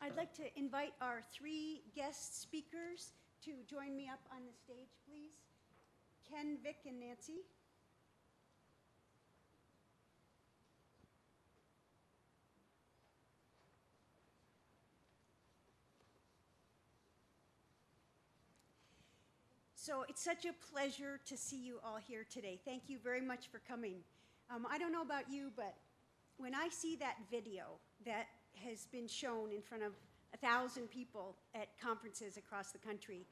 I'd like to invite our three guest speakers to join me up on the stage, please. Ken, Vic, and Nancy. So it's such a pleasure to see you all here today. Thank you very much for coming. I don't know about you, but when I see that video that has been shown in front of 1,000 people at conferences across the country,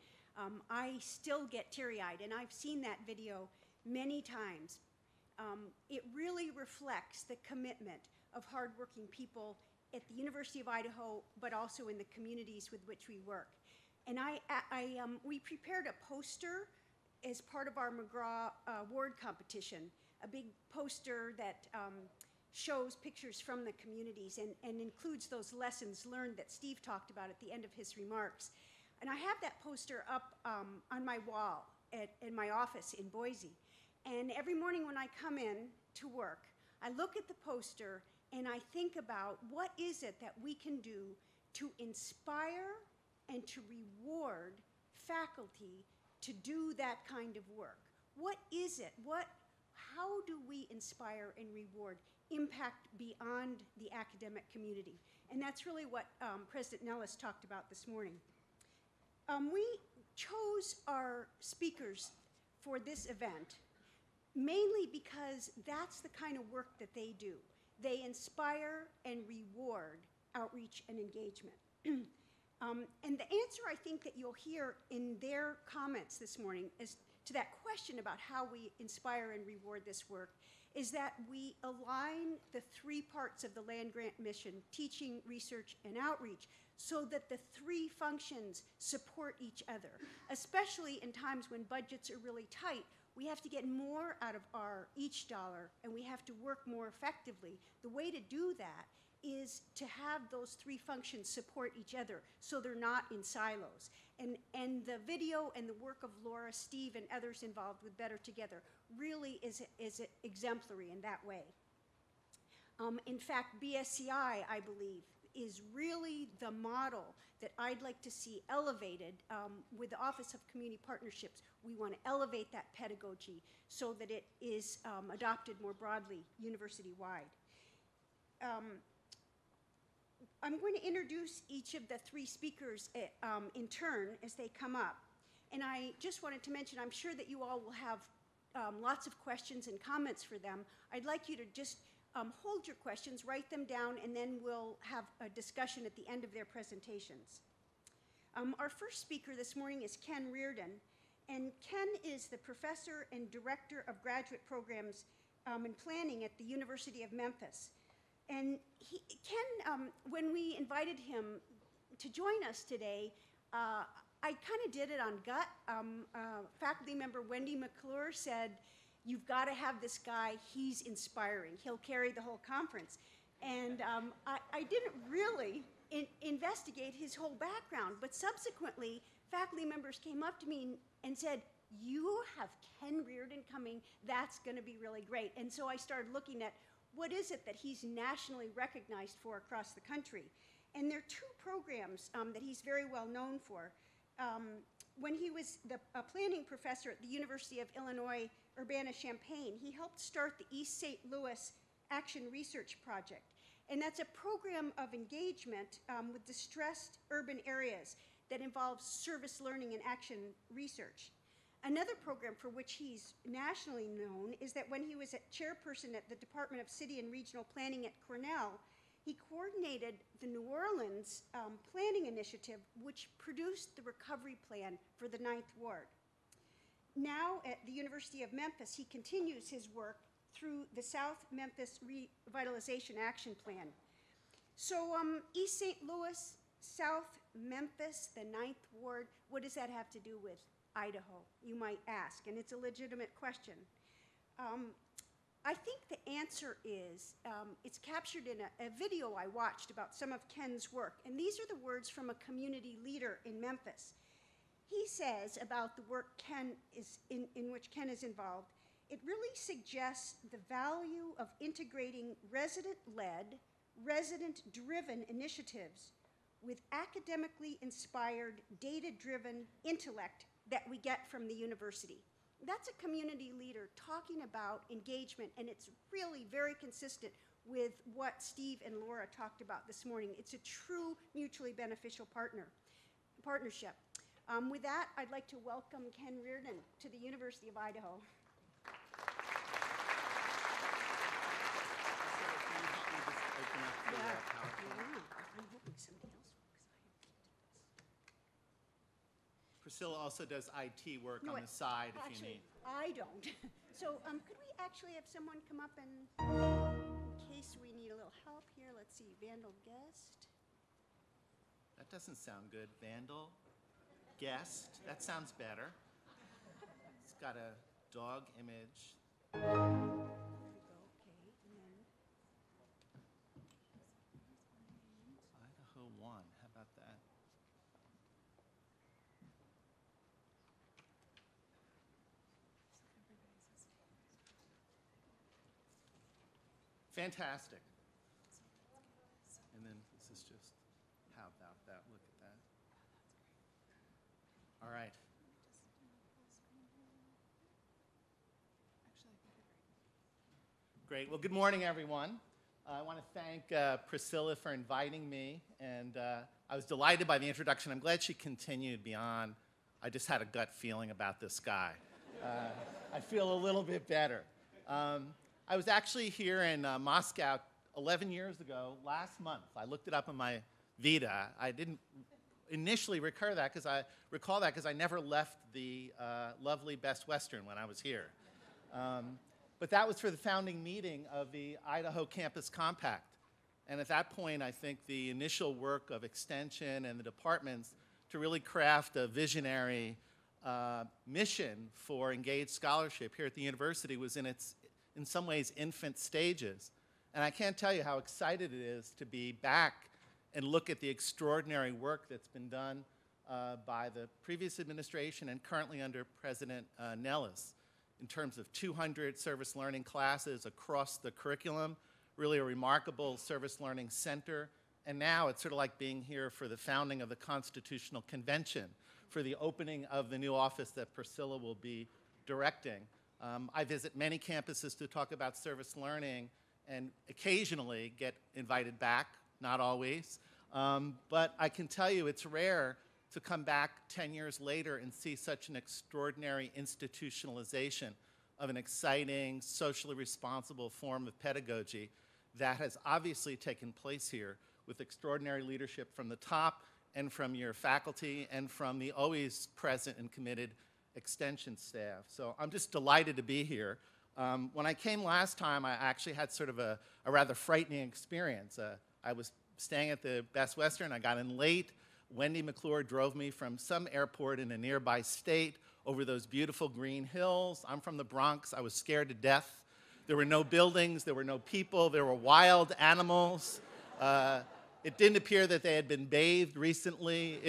I still get teary-eyed, and I've seen that video many times. It really reflects the commitment of hardworking people at the University of Idaho, but also in the communities with which we work. And we prepared a poster as part of our McGraw Award competition, a big poster that shows pictures from the communities and includes those lessons learned that Steve talked about at the end of his remarks. And I have that poster up on my wall in my office in Boise. And every morning when I come in to work, I look at the poster and I think about what is it that we can do to inspire and to reward faculty to do that kind of work. What is it? How do we inspire and reward impact beyond the academic community? And that's really what President Nellis talked about this morning. We chose our speakers for this event mainly because that's the kind of work that they do. They inspire and reward outreach and engagement. And the answer I think that you'll hear in their comments this morning is to that question about how we inspire and reward this work is that we align the three parts of the land-grant mission, teaching, research, and outreach, so that the three functions support each other. Especially in times when budgets are really tight, we have to get more out of each dollar, and we have to work more effectively. The way to do that is to have those three functions support each other so they're not in silos. And the video and the work of Laura, Steve, and others involved with Better Together really is exemplary in that way. In fact, BSCI, I believe, is really the model that I'd like to see elevated with the Office of Community Partnerships. We want to elevate that pedagogy so that it is adopted more broadly university-wide. I'm going to introduce each of the three speakers in turn as they come up. And I just wanted to mention, I'm sure that you all will have lots of questions and comments for them. I'd like you to just hold your questions, write them down, and then we'll have a discussion at the end of their presentations. Our first speaker this morning is Ken Reardon. And Ken is the professor and director of graduate programs and planning at the University of Memphis. And Ken, when we invited him to join us today, I kind of did it on gut. Faculty member Wendy McClure said, "You've got to have this guy, he's inspiring. He'll carry the whole conference." And I didn't really investigate his whole background, but subsequently, faculty members came up to me and said, "You have Ken Reardon coming, that's going to be really great." And so I started looking at what is it that he's nationally recognized for across the country. And there are two programs that he's very well known for. When he was a planning professor at the University of Illinois Urbana-Champaign, he helped start the East St. Louis Action Research Project. And that's a program of engagement with distressed urban areas that involves service learning and action research. Another program for which he's nationally known is that when he was a chairperson at the Department of City and Regional Planning at Cornell, he coordinated the New Orleans planning initiative, which produced the recovery plan for the 9th Ward. Now at the University of Memphis, he continues his work through the South Memphis Revitalization Action Plan. So East St. Louis, South Memphis, the 9th Ward, what does that have to do with Idaho, you might ask, and it's a legitimate question. I think the answer is, it's captured in a video I watched about some of Ken's work, and these are the words from a community leader in Memphis. He says about the work in which Ken is involved, it really suggests the value of integrating resident-led, resident-driven initiatives with academically inspired, data-driven intellect that we get from the university. That's a community leader talking about engagement, and it's really very consistent with what Steve and Laura talked about this morning. It's a true mutually beneficial partnership. With that, I'd like to welcome Ken Reardon to the University of Idaho. I'm hoping somebody else will. Priscilla also does IT work on the side if you need. I don't. So could we actually have someone come up and, in case we need a little help here, let's see, Vandal Guest. That doesn't sound good. Vandal Guest, that sounds better. It's got a dog image. There we go, okay, and then. Idaho 1, how about that? Fantastic. And then this is just, how about that? Look at that. All right. Great. Well, good morning, everyone. I want to thank Priscilla for inviting me, and I was delighted by the introduction. I'm glad she continued beyond, I just had a gut feeling about this guy. I feel a little bit better. I was actually here in Moscow 11 years ago, last month. I looked it up on my Vita. I didn't initially recall that because I never left the lovely Best Western when I was here. But that was for the founding meeting of the Idaho Campus Compact. And at that point, I think the initial work of Extension and the departments to really craft a visionary mission for engaged scholarship here at the university was in its, in some ways, infant stages. And I can't tell you how excited it is to be back and look at the extraordinary work that's been done by the previous administration and currently under President Nellis in terms of 200 service learning classes across the curriculum, really a remarkable service learning center. And now it's sort of like being here for the founding of the Constitutional Convention, for the opening of the new office that Priscilla will be directing. I visit many campuses to talk about service learning and occasionally get invited back, not always. But I can tell you it's rare to come back 10 years later and see such an extraordinary institutionalization of an exciting, socially responsible form of pedagogy that has obviously taken place here with extraordinary leadership from the top and from your faculty and from the always present and committed extension staff. So I'm just delighted to be here. When I came last time, I actually had sort of a rather frightening experience. I was staying at the Best Western. I got in late. Wendy McClure drove me from some airport in a nearby state over those beautiful green hills. I'm from the Bronx. I was scared to death. There were no buildings. There were no people. There were wild animals. It didn't appear that they had been bathed recently.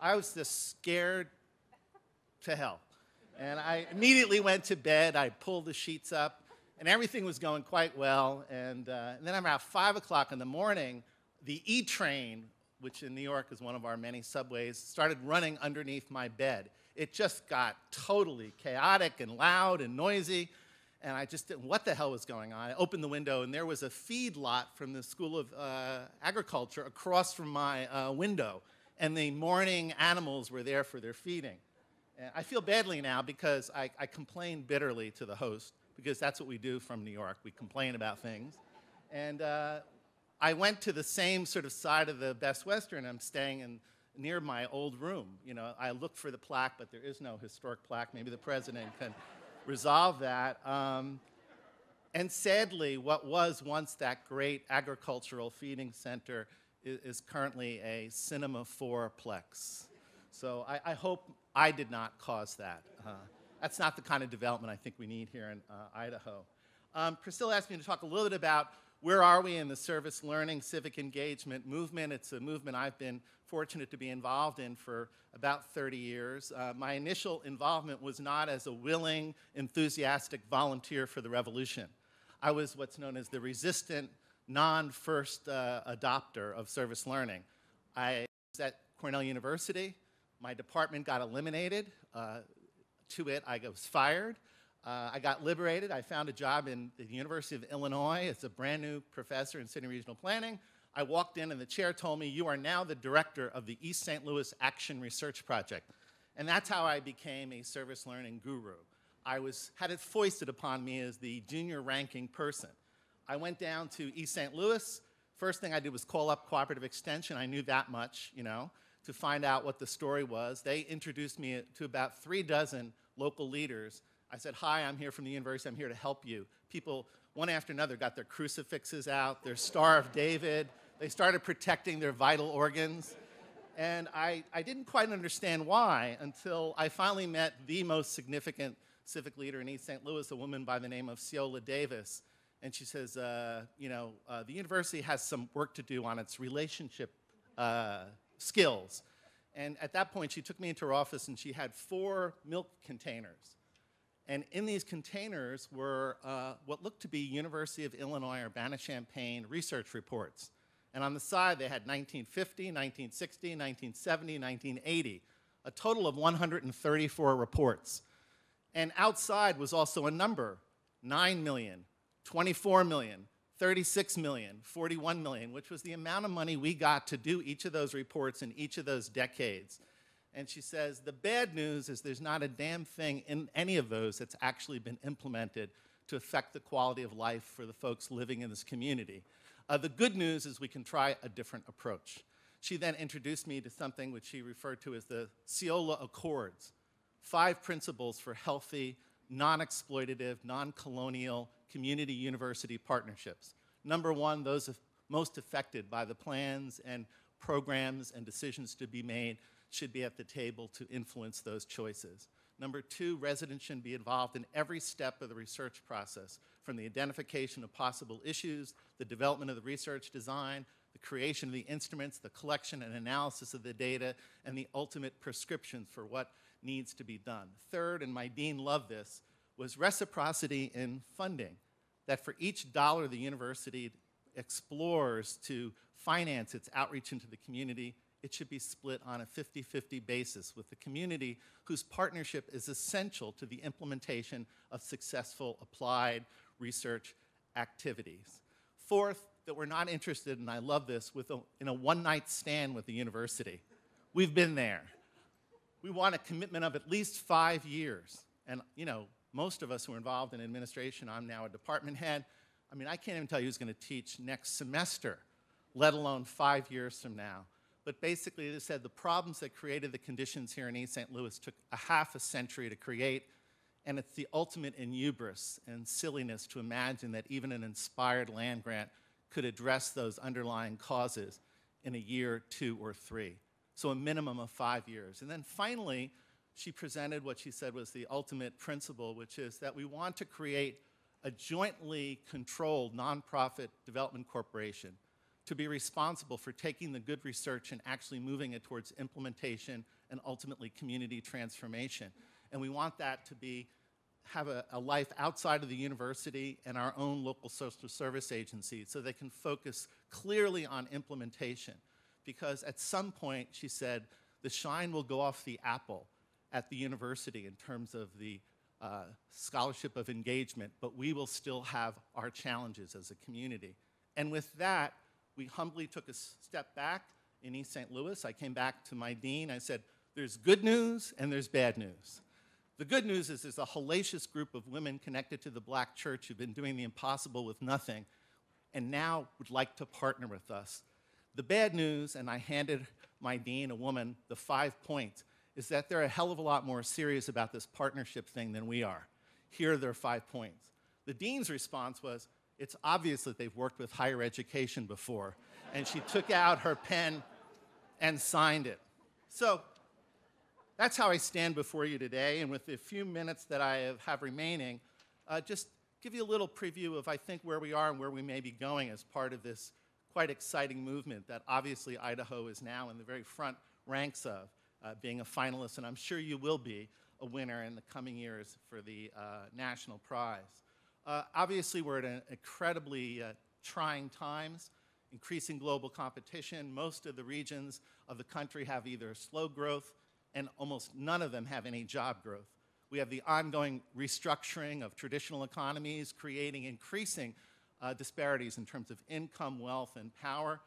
I was just scared to hell. And I immediately went to bed. I pulled the sheets up, and everything was going quite well. And then around 5 o'clock in the morning, the E-train, which in New York is one of our many subways, started running underneath my bed. It just got totally chaotic and loud and noisy, and I just didn't, what the hell was going on? I opened the window, and there was a feed lot from the School of Agriculture across from my window, and the morning animals were there for their feeding. And I feel badly now because I complained bitterly to the host, because that's what we do from New York. We complain about things. And I went to the same sort of side of the Best Western. I'm staying near my old room. You know, I looked for the plaque, but there is no historic plaque. Maybe the president can resolve that. And sadly, what was once that great agricultural feeding center is currently a cinema fourplex. So I hope I did not cause that. That's not the kind of development I think we need here in Idaho. Priscilla asked me to talk a little bit about where are we in the service learning civic engagement movement. It's a movement I've been fortunate to be involved in for about 30 years. My initial involvement was not as a willing, enthusiastic volunteer for the revolution. I was what's known as the resistant, non-first adopter of service learning. I was at Cornell University. My department got eliminated. To it, I was fired. I got liberated. I found a job in the University of Illinois as a brand new professor in city regional planning. I walked in and the chair told me, "You are now the director of the East St. Louis Action Research Project." And that's how I became a service learning guru. I had it foisted upon me as the junior ranking person. I went down to East St. Louis. First thing I did was call up Cooperative Extension. I knew that much, to find out what the story was. They introduced me to about 36 local leaders. I said, "Hi, I'm here from the university. I'm here to help you." People, one after another, got their crucifixes out, their Star of David. They started protecting their vital organs. And I didn't quite understand why until I finally met the most significant civic leader in East St. Louis, a woman by the name of Ciola Davis. And she says, the university has some work to do on its relationship skills. And at that point, she took me into her office, and she had 4 milk containers. And in these containers were what looked to be University of Illinois Urbana-Champaign research reports. And on the side, they had 1950, 1960, 1970, 1980, a total of 134 reports. And outside was also a number, 9 million, 24 million, 36 million, 41 million, which was the amount of money we got to do each of those reports in each of those decades. And she says, the bad news is there's not a damn thing in any of those that's actually been implemented to affect the quality of life for the folks living in this community. The good news is we can try a different approach. She then introduced me to something which she referred to as the Ciola Accords, 5 principles for healthy, non-exploitative, non-colonial community university partnerships. Number 1, those most affected by the plans and programs and decisions to be made should be at the table to influence those choices. Number 2, residents should be involved in every step of the research process, from the identification of possible issues, the development of the research design, the creation of the instruments, the collection and analysis of the data, and the ultimate prescriptions for what needs to be done. Third, and my dean loved this, was reciprocity in funding, that for each dollar the university explores to finance its outreach into the community, it should be split on a 50-50 basis with the community whose partnership is essential to the implementation of successful applied research activities. Fourth, that we're not interested, and I love this, in a one-night stand with the university. We've been there. We want a commitment of at least 5 years. And, most of us who are involved in administration, I'm now a department head. I can't even tell you who's going to teach next semester, let alone 5 years from now. But basically, they said the problems that created the conditions here in East St. Louis took a half a century to create, and it's the ultimate in hubris and silliness to imagine that even an inspired land grant could address those underlying causes in a year, 2, or 3. So a minimum of 5 years. And then finally, she presented what she said was the ultimate principle, which is that we want to create a jointly controlled nonprofit development corporation to be responsible for taking the good research and actually moving it towards implementation and ultimately community transformation. And we want that to have a life outside of the university and our own local social service agencies so they can focus clearly on implementation. Because at some point, she said, the shine will go off the apple at the university in terms of the scholarship of engagement, but we will still have our challenges as a community. And with that, we humbly took a step back in East St. Louis. I came back to my dean. I said, there's good news and there's bad news. The good news is there's a hellacious group of women connected to the Black church who've been doing the impossible with nothing and now would like to partner with us. The bad news, and I handed my dean, a woman, the 5 points, is that they're a hell of a lot more serious about this partnership thing than we are. Here are their 5 points. The dean's response was, it's obvious that they've worked with higher education before. And she took out her pen and signed it. So that's how I stand before you today. And with the few minutes that I have remaining, just give you a little preview of, I think, where we are and where we may be going as part of this quite exciting movement that obviously Idaho is now in the very front ranks of, being a finalist, and I'm sure you will be a winner in the coming years for the national prize. Obviously, we're at incredibly trying times, increasing global competition. Most of the regions of the country have either slow growth, and almost none of them have any job growth. We have the ongoing restructuring of traditional economies, creating increasing disparities in terms of income, wealth, and power.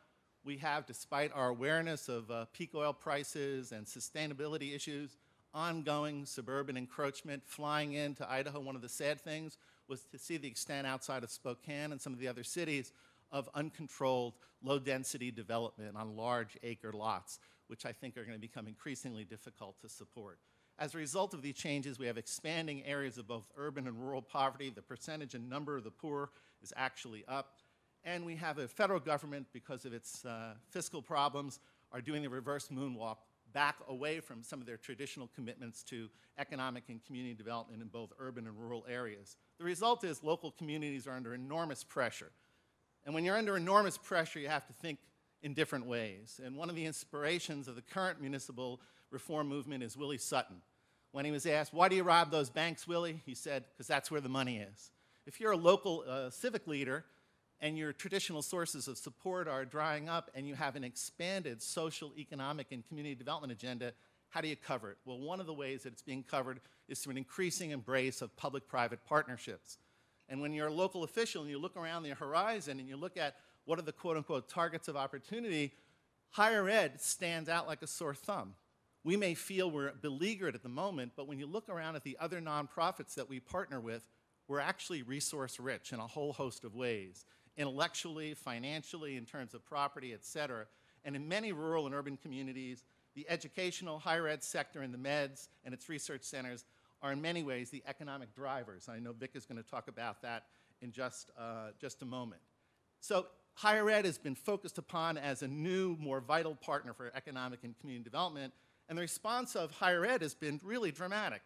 We have, despite our awareness of peak oil prices and sustainability issues, ongoing suburban encroachment. Flying into Idaho, one of the sad things was to see the extent outside of Spokane and some of the other cities of uncontrolled, low-density development on large acre lots, which I think are going to become increasingly difficult to support. As a result of these changes, we have expanding areas of both urban and rural poverty. The percentage and number of the poor is actually up. And we have a federal government, because of its fiscal problems, are doing the reverse moonwalk back away from some of their traditional commitments to economic and community development in both urban and rural areas. The result is local communities are under enormous pressure. And when you're under enormous pressure, you have to think in different ways. And one of the inspirations of the current municipal reform movement is Willie Sutton. When he was asked, "Why do you rob those banks, Willie?" he said, "Because that's where the money is." If you're a local civic leader and your traditional sources of support are drying up and you have an expanded social, economic, and community development agenda, how do you cover it? Well, one of the ways that it's being covered is through an increasing embrace of public-private partnerships. And when you're a local official and you look around the horizon and you look at what are the quote-unquote targets of opportunity, higher ed stands out like a sore thumb. We may feel we're beleaguered at the moment, but when you look around at the other nonprofits that we partner with, we're actually resource-rich in a whole host of ways, intellectually, financially, in terms of property, et cetera. And in many rural and urban communities, the educational higher ed sector and the meds and its research centers are in many ways the economic drivers. I know Vic is going to talk about that in just a moment. So higher ed has been focused upon as a new, more vital partner for economic and community development, and the response of higher ed has been really dramatic.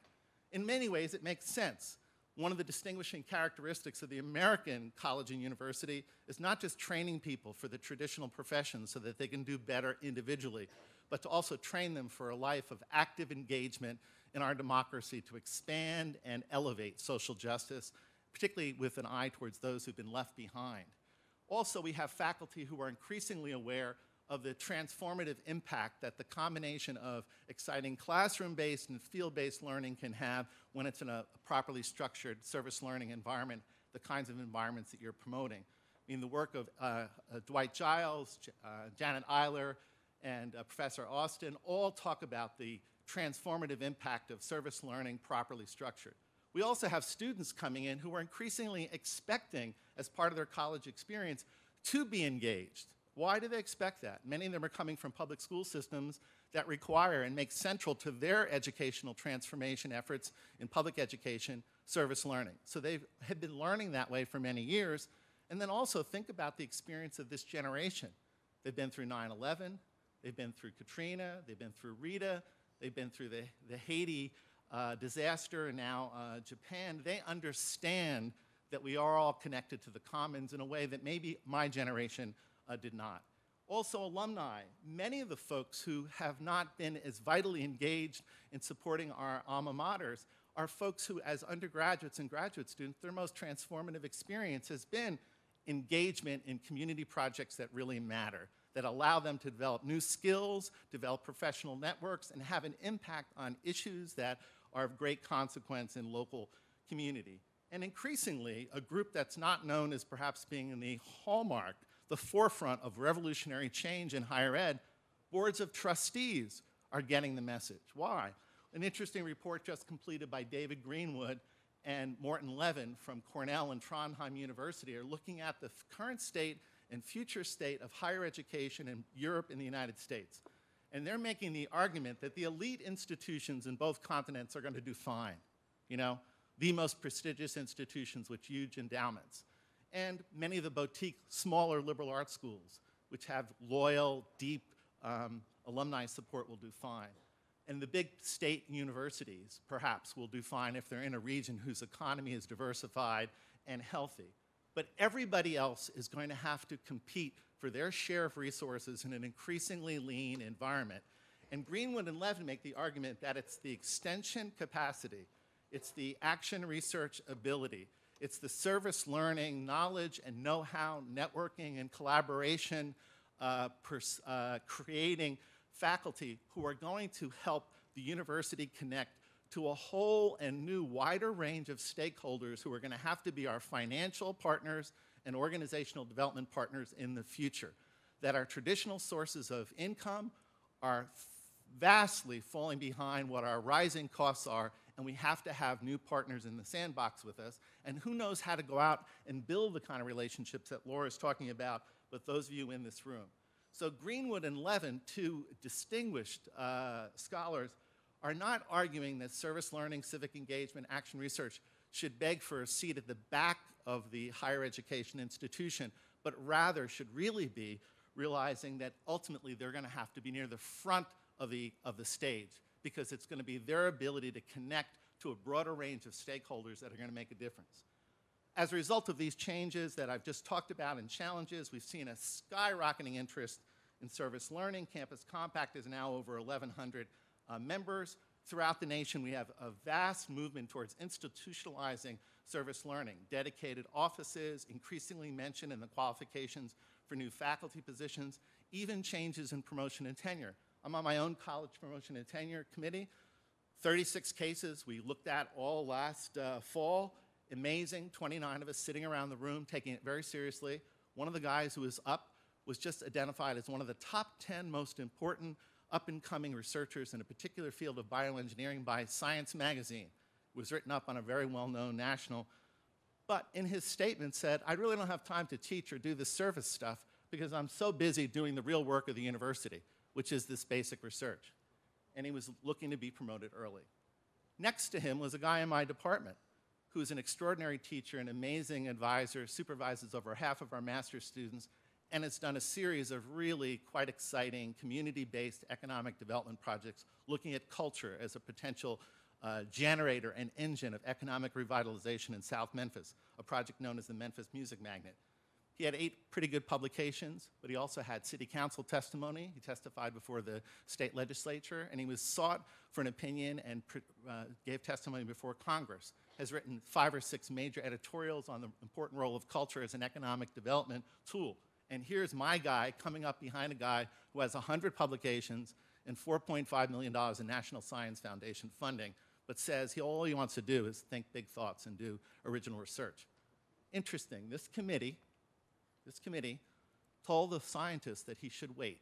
In many ways, it makes sense. One of the distinguishing characteristics of the American college and university is not just training people for the traditional professions so that they can do better individually, but to also train them for a life of active engagement in our democracy to expand and elevate social justice, particularly with an eye towards those who've been left behind. Also, we have faculty who are increasingly aware of the transformative impact that the combination of exciting classroom-based and field-based learning can have when it's in a properly structured service learning environment, the kinds of environments that you're promoting. I mean, the work of Dwight Giles, Janet Eiler, and Professor Austin all talk about the transformative impact of service learning properly structured. We also have students coming in who are increasingly expecting, as part of their college experience, to be engaged. Why do they expect that? Many of them are coming from public school systems that require and make central to their educational transformation efforts in public education service learning. So they have been learning that way for many years. And then also think about the experience of this generation. They've been through 9/11, they've been through Katrina, they've been through Rita, they've been through the Haiti disaster, and now Japan. They understand that we are all connected to the commons in a way that maybe my generation did not. Also, alumni. Many of the folks who have not been as vitally engaged in supporting our alma maters are folks who, as undergraduates and graduate students, their most transformative experience has been engagement in community projects that really matter, that allow them to develop new skills, develop professional networks, and have an impact on issues that are of great consequence in local community. And increasingly, a group that's not known as perhaps being in the hallmark, the forefront of revolutionary change in higher ed, boards of trustees are getting the message. Why? An interesting report just completed by David Greenwood and Morton Levin from Cornell and Trondheim University are looking at the current state and future state of higher education in Europe and the United States. And they're making the argument that the elite institutions in both continents are going to do fine. You know, the most prestigious institutions with huge endowments. And many of the boutique, smaller liberal arts schools, which have loyal, deep alumni support, will do fine. And the big state universities, perhaps, will do fine if they're in a region whose economy is diversified and healthy. But everybody else is going to have to compete for their share of resources in an increasingly lean environment. And Greenwood and Levin make the argument that it's the extension capacity, it's the action research ability, It's the service learning, knowledge and know-how, networking and collaboration, creating faculty who are going to help the university connect to a whole and new wider range of stakeholders who are going to have to be our financial partners and organizational development partners in the future. That our traditional sources of income are vastly falling behind what our rising costs are, and we have to have new partners in the sandbox with us. And who knows how to go out and build the kind of relationships that Laura's talking about with those of you in this room. So Greenwood and Levin, two distinguished scholars, are not arguing that service learning, civic engagement, action research should beg for a seat at the back of the higher education institution, but rather should really be realizing that ultimately they're going to have to be near the front of the stage, because it's going to be their ability to connect to a broader range of stakeholders that are going to make a difference. As a result of these changes that I've just talked about and challenges, we've seen a skyrocketing interest in service learning. Campus Compact is now over 1,100 members. Throughout the nation, we have a vast movement towards institutionalizing service learning. Dedicated offices, increasingly mentioned in the qualifications for new faculty positions, even changes in promotion and tenure. I'm on my own college promotion and tenure committee. 36 cases we looked at all last fall. Amazing, 29 of us sitting around the room taking it very seriously. One of the guys who was up was just identified as one of the top 10 most important up-and-coming researchers in a particular field of bioengineering by Science Magazine. It was written up on a very well-known national, but in his statement said, I really don't have time to teach or do the service stuff because I'm so busy doing the real work of the university, which is this basic research. And he was looking to be promoted early. Next to him was a guy in my department who is an extraordinary teacher, an amazing advisor, supervises over half of our master's students, and has done a series of really quite exciting community-based economic development projects looking at culture as a potential generator and engine of economic revitalization in South Memphis, a project known as the Memphis Music Magnet. He had 8 pretty good publications, but he also had city council testimony. He testified before the state legislature, and he was sought for an opinion and gave testimony before Congress. Has written 5 or 6 major editorials on the important role of culture as an economic development tool. And here's my guy coming up behind a guy who has 100 publications and $4.5 million in National Science Foundation funding, but says all he wants to do is think big thoughts and do original research. Interesting, this committee told the scientist that he should wait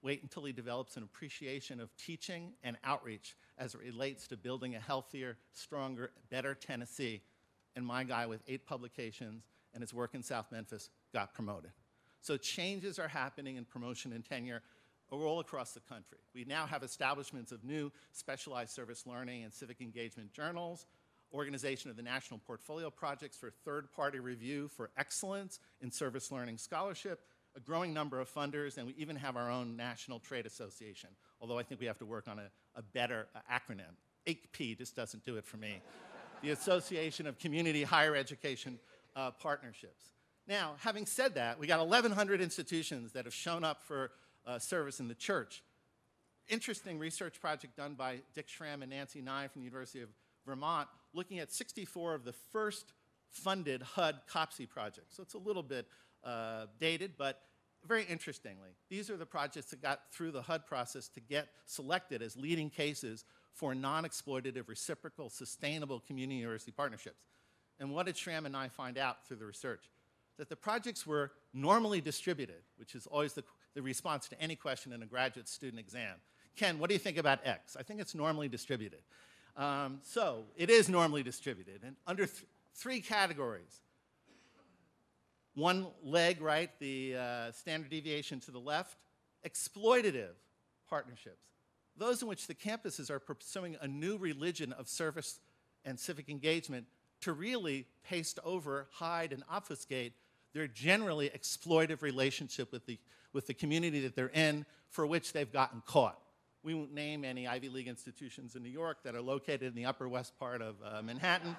until he develops an appreciation of teaching and outreach as it relates to building a healthier, stronger, better Tennessee. And my guy with 8 publications and his work in South Memphis got promoted. So changes are happening in promotion and tenure all across the country. We now have establishments of new specialized service learning and civic engagement journals, organization of the National Portfolio Projects for third-party review for excellence in service learning scholarship, a growing number of funders, and we even have our own National Trade Association, although I think we have to work on a better acronym. ACP just doesn't do it for me. The Association of Community Higher Education Partnerships. Now, having said that, we got 1,100 institutions that have shown up for service in the church. Interesting research project done by Dick Schramm and Nancy Nye from the University of Vermont, looking at 64 of the first funded HUD COPSI projects. So it's a little bit dated, but very interestingly, these are the projects that got through the HUD process to get selected as leading cases for non-exploitative, reciprocal, sustainable community-university partnerships. And what did Schramm and I find out through the research? That the projects were normally distributed, which is always the response to any question in a graduate student exam. Ken, what do you think about X? I think it's normally distributed. So it is normally distributed, and under 3 categories. One leg, right, the standard deviation to the left, exploitative partnerships. Those in which the campuses are pursuing a new religion of service and civic engagement to really paste over, hide, and obfuscate their generally exploitive relationship with the community that they're in, for which they've gotten caught. We won't name any Ivy League institutions in New York that are located in the upper west part of Manhattan,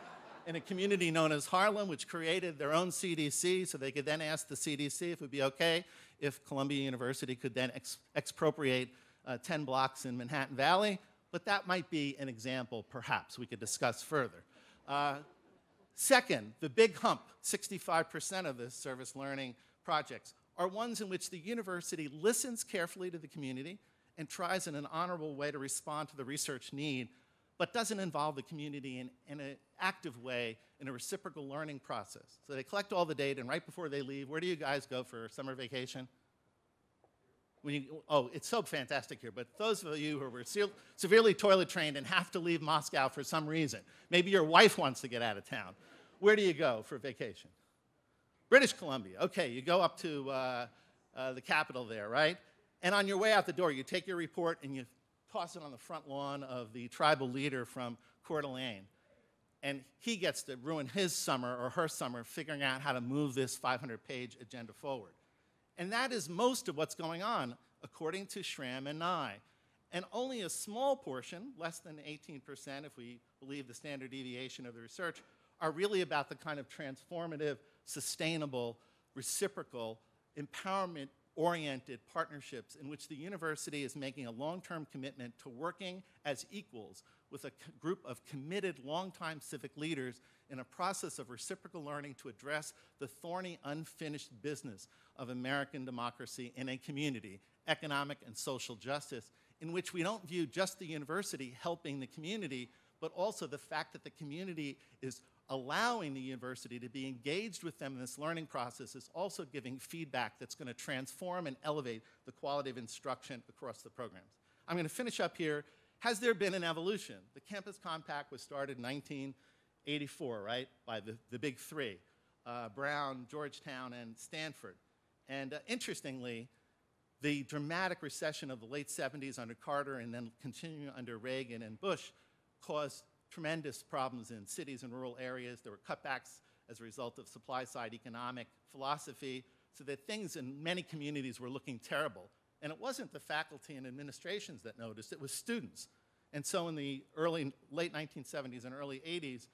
in a community known as Harlem, which created their own CDC, so they could then ask the CDC if it would be okay if Columbia University could then expropriate 10 blocks in Manhattan Valley. But that might be an example, perhaps, we could discuss further. Second, the big hump, 65% of the service learning projects, are ones in which the university listens carefully to the community and tries in an honorable way to respond to the research need, but doesn't involve the community in an active way in a reciprocal learning process. So they collect all the data, and right before they leave, where do you guys go for summer vacation? Oh, it's so fantastic here, but those of you who were severely toilet trained and have to leave Moscow for some reason, maybe your wife wants to get out of town, where do you go for vacation? British Columbia. Okay, you go up to the capital there, right? And on your way out the door, you take your report and you toss it on the front lawn of the tribal leader from Coeur d'Alene. And he gets to ruin his summer or her summer figuring out how to move this 500-page agenda forward. And that is most of what's going on, according to Schramm and Nye. And only a small portion, less than 18% if we believe the standard deviation of the research, are really about the kind of transformative, sustainable, reciprocal, empowerment-oriented partnerships in which the university is making a long-term commitment to working as equals with a group of committed, long-time civic leaders in a process of reciprocal learning to address the thorny, unfinished business of American democracy in a community, economic and social justice, in which we don't view just the university helping the community, but also the fact that the community is allowing the university to be engaged with them in this learning process is also giving feedback that's going to transform and elevate the quality of instruction across the programs. I'm going to finish up here. Has there been an evolution? The Campus Compact was started in 1984, right, by the big three, Brown, Georgetown, and Stanford. And interestingly, the dramatic recession of the late 70s under Carter and then continuing under Reagan and Bush caused tremendous problems in cities and rural areas. There were cutbacks as a result of supply-side economic philosophy, so that things in many communities were looking terrible. And it wasn't the faculty and administrations that noticed, it was students. And so in the late 1970s and early 80s,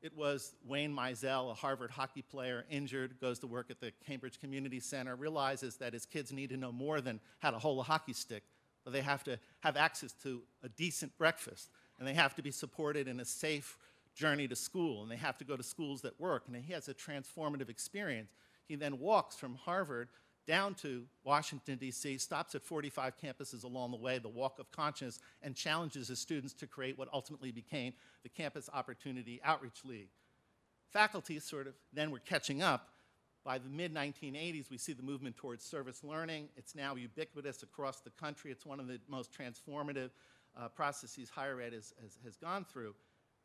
it was Wayne Mizell, a Harvard hockey player, injured, goes to work at the Cambridge Community Center, realizes that his kids need to know more than how to hold a hockey stick, but they have to have access to a decent breakfast, and they have to be supported in a safe journey to school, and they have to go to schools that work, and he has a transformative experience. He then walks from Harvard down to Washington, D.C., stops at 45 campuses along the way, the Walk of Conscience, and challenges his students to create what ultimately became the Campus Opportunity Outreach League. Faculty sort of then were catching up. By the mid-1980s, we see the movement towards service learning. It's now ubiquitous across the country. It's one of the most transformative processes higher ed has gone through.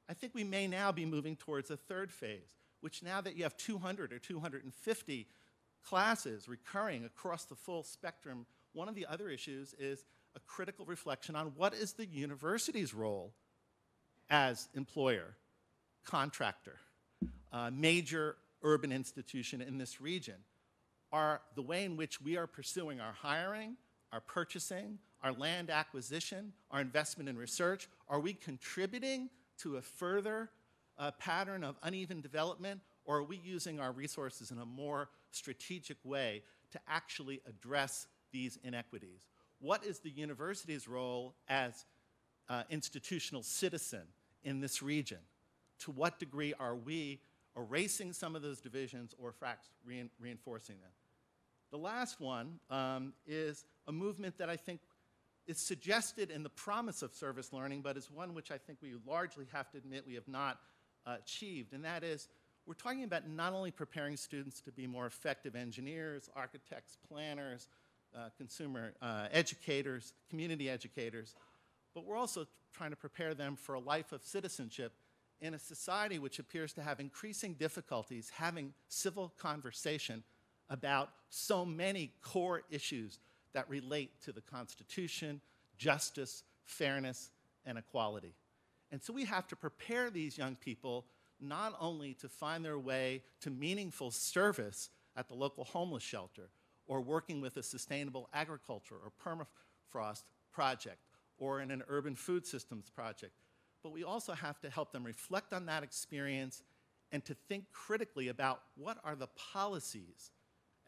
I think we may now be moving towards a third phase, which now that you have 200 or 250 classes recurring across the full spectrum, one of the other issues is a critical reflection on what is the university's role as employer, contractor, major urban institution in this region. Are the way in which we are pursuing our hiring, our purchasing, our land acquisition, our investment in research, are we contributing to a further pattern of uneven development, or are we using our resources in a more strategic way to actually address these inequities? What is the university's role as institutional citizen in this region? To what degree are we erasing some of those divisions or perhaps reinforcing them? The last one is a movement that I think is suggested in the promise of service learning, but is one which I think we largely have to admit we have not achieved, and that is we're talking about not only preparing students to be more effective engineers, architects, planners, consumer educators, community educators, but we're also trying to prepare them for a life of citizenship in a society which appears to have increasing difficulties having civil conversation about so many core issues that relate to the Constitution, justice, fairness, and equality. And so we have to prepare these young people not only to find their way to meaningful service at the local homeless shelter, or working with a sustainable agriculture or permafrost project, or in an urban food systems project, but we also have to help them reflect on that experience and to think critically about what are the policies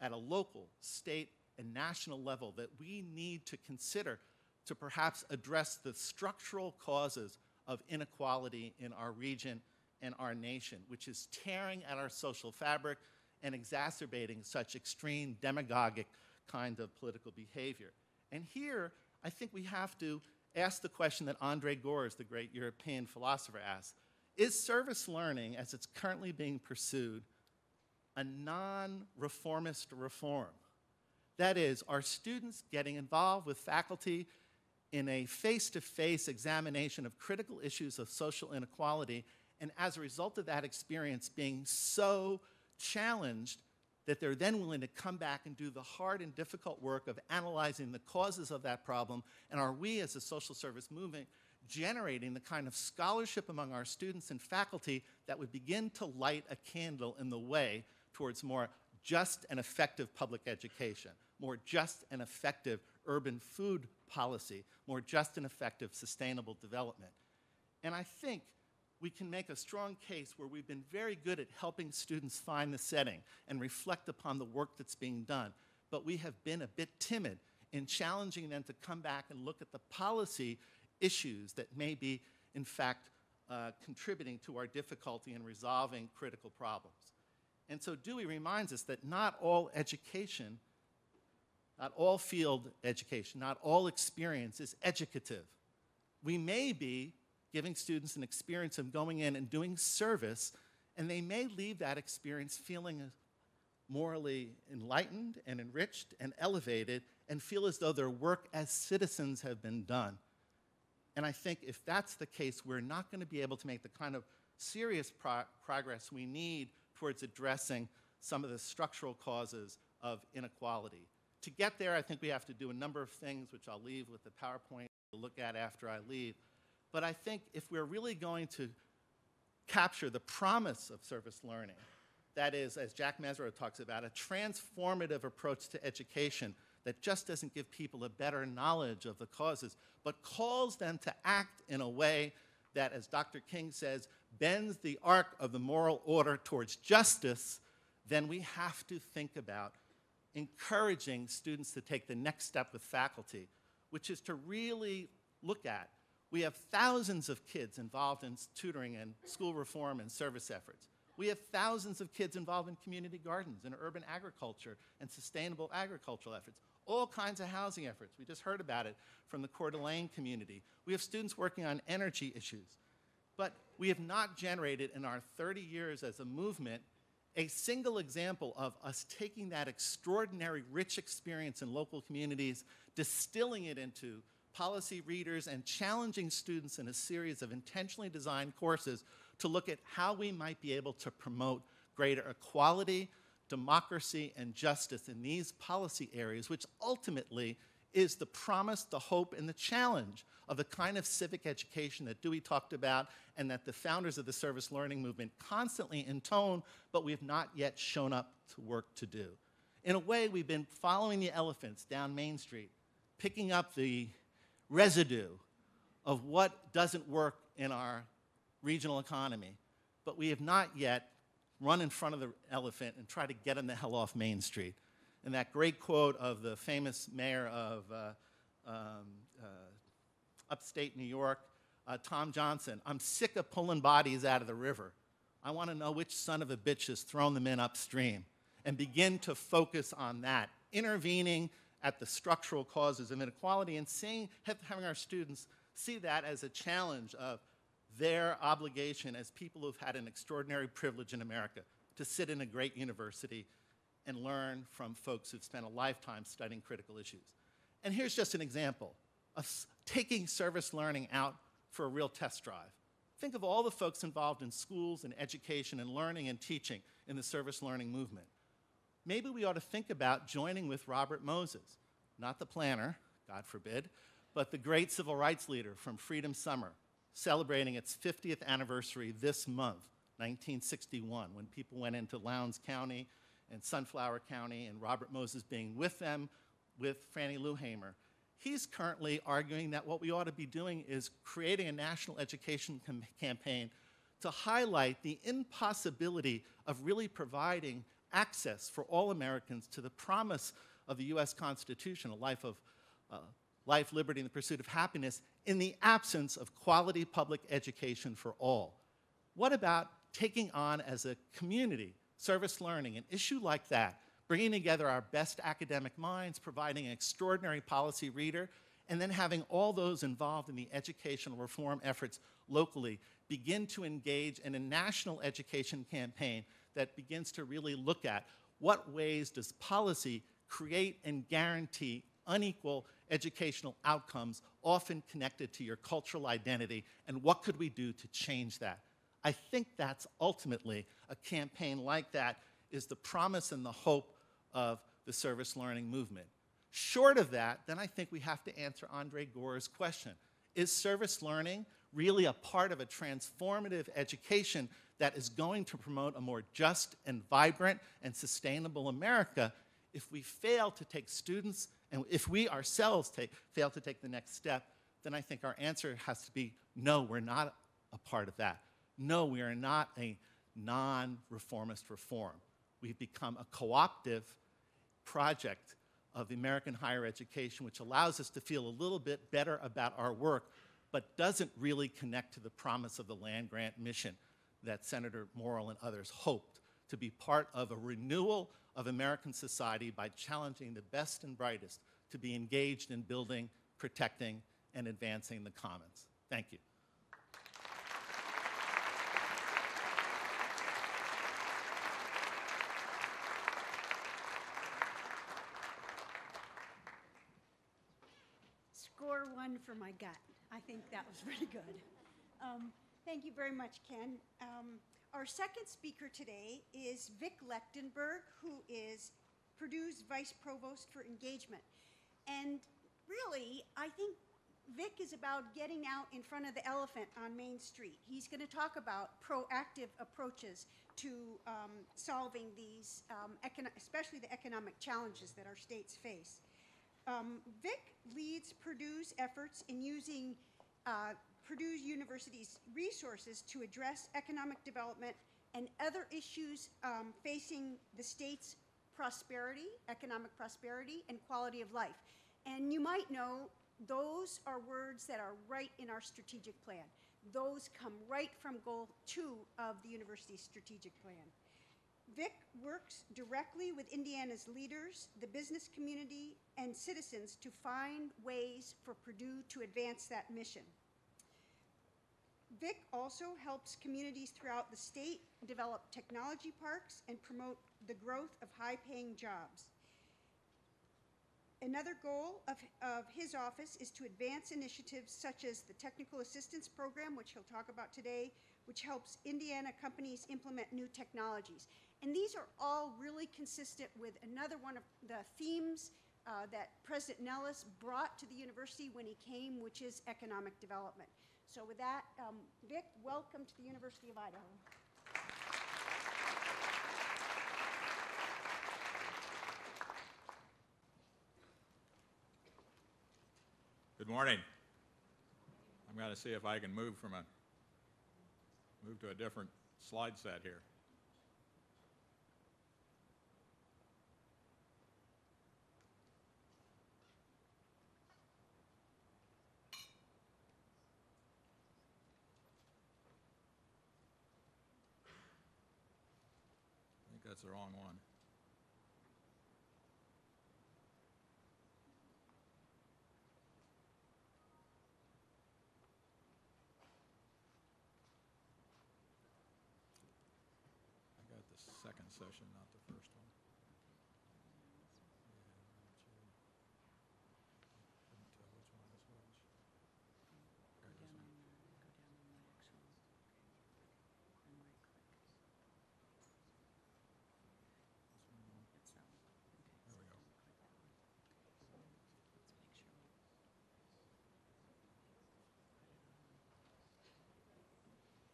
at a local, state, and national level that we need to consider to perhaps address the structural causes of inequality in our region and our nation, which is tearing at our social fabric and exacerbating such extreme demagogic kind of political behavior. And here, I think we have to ask the question that Andre Gors, the great European philosopher, asked: is service learning, as it's currently being pursued, a non-reformist reform? That is, are students getting involved with faculty in a face-to-face examination of critical issues of social inequality, and as a result of that experience being so challenged that they're then willing to come back and do the hard and difficult work of analyzing the causes of that problem? And are we, as a social service movement, generating the kind of scholarship among our students and faculty that would begin to light a candle in the way towards more just and effective public education, more just and effective urban food policy, more just and effective sustainable development? And I think we can make a strong case where we've been very good at helping students find the setting and reflect upon the work that's being done, but we have been a bit timid in challenging them to come back and look at the policy issues that may be, in fact, contributing to our difficulty in resolving critical problems. And so Dewey reminds us that not all education, not all field education, not all experience is educative. We may be giving students an experience of going in and doing service, and they may leave that experience feeling morally enlightened and enriched and elevated and feel as though their work as citizens have been done. And I think if that's the case, we're not going to be able to make the kind of serious progress we need towards addressing some of the structural causes of inequality. To get there, I think we have to do a number of things, which I'll leave with the PowerPoint to look at after I leave. But I think if we're really going to capture the promise of service learning, that is, as Jack Mesereau talks about, a transformative approach to education that just doesn't give people a better knowledge of the causes, but calls them to act in a way that, as Dr. King says, bends the arc of the moral order towards justice, then we have to think about encouraging students to take the next step with faculty, which is to really look at. We have thousands of kids involved in tutoring and school reform and service efforts. We have thousands of kids involved in community gardens and urban agriculture and sustainable agricultural efforts, all kinds of housing efforts. We just heard about it from the Coeur d'Alene community. We have students working on energy issues. But we have not generated in our 30 years as a movement a single example of us taking that extraordinary rich experience in local communities, distilling it into policy readers, and challenging students in a series of intentionally designed courses to look at how we might be able to promote greater equality, democracy, and justice in these policy areas, which ultimately is the promise, the hope, and the challenge of the kind of civic education that Dewey talked about and that the founders of the service learning movement constantly intone, but we have not yet shown up to work to do. In a way, we've been following the elephants down Main Street, picking up the residue of what doesn't work in our regional economy, but we have not yet run in front of the elephant and tried to get him the hell off Main Street. And that great quote of the famous mayor of upstate New York, Tom Johnson: "I'm sick of pulling bodies out of the river. I want to know which son of a bitch has thrown them in upstream," and begin to focus on that, intervening at the structural causes of inequality and having our students see that as a challenge of their obligation as people who've had an extraordinary privilege in America to sit in a great university and learn from folks who've spent a lifetime studying critical issues. And here's just an example of taking service learning out for a real test drive. Think of all the folks involved in schools and education and learning and teaching in the service learning movement. Maybe we ought to think about joining with Robert Moses, not the planner, God forbid, but the great civil rights leader from Freedom Summer, celebrating its 50th anniversary this month, 1961, when people went into Lowndes County and Sunflower County, and Robert Moses being with them, with Franny Luhamer. He's currently arguing that what we ought to be doing is creating a national education campaign to highlight the impossibility of really providing access for all Americans to the promise of the U.S. Constitution, a life of life, liberty, and the pursuit of happiness, in the absence of quality public education for all. What about taking on as a community, service learning, an issue like that, bringing together our best academic minds, providing an extraordinary policy reader, and then having all those involved in the educational reform efforts locally begin to engage in a national education campaign that begins to really look at what ways does policy create and guarantee unequal educational outcomes, often connected to your cultural identity, and what could we do to change that? I think that's ultimately, a campaign like that is the promise and the hope of the service learning movement. Short of that, then I think we have to answer Andre Gore's question. Is service learning really a part of a transformative education that is going to promote a more just and vibrant and sustainable America? If we fail to take students, and if we ourselves fail to take the next step, then I think our answer has to be, no, we're not a part of that. No, we are not a non-reformist reform. We've become a co-optive project of the American higher education, which allows us to feel a little bit better about our work, but doesn't really connect to the promise of the land-grant mission that Senator Morrill and others hoped to be part of a renewal of American society by challenging the best and brightest to be engaged in building, protecting, and advancing the commons. Thank you. Score one for my gut. I think that was really good. Thank you very much, Ken. Our second speaker today is Vic Lechtenberg, who is Purdue's Vice Provost for Engagement. And really, I think Vic is about getting out in front of the elephant on Main Street. He's going to talk about proactive approaches to solving these, especially the economic challenges that our states face. Vic leads Purdue's efforts in using Purdue University's resources to address economic development and other issues facing the state's prosperity, economic prosperity, and quality of life. And you might know those are words that are right in our strategic plan. Those come right from Goal 2 of the university's strategic plan. Vic works directly with Indiana's leaders, the business community, and citizens to find ways for Purdue to advance that mission. Vic also helps communities throughout the state develop technology parks and promote the growth of high-paying jobs. Another goal of his office is to advance initiatives such as the Technical Assistance Program, which he'll talk about today, which helps Indiana companies implement new technologies. And these are all really consistent with another one of the themes that President Nellis brought to the university when he came, which is economic development. So with that, Vic, welcome to the University of Idaho. Good morning. I'm going to see if I can move to a different slide set here. I think that's the wrong one. Second session, not the first one. Couldn't tell which one is which. There it is. There we go.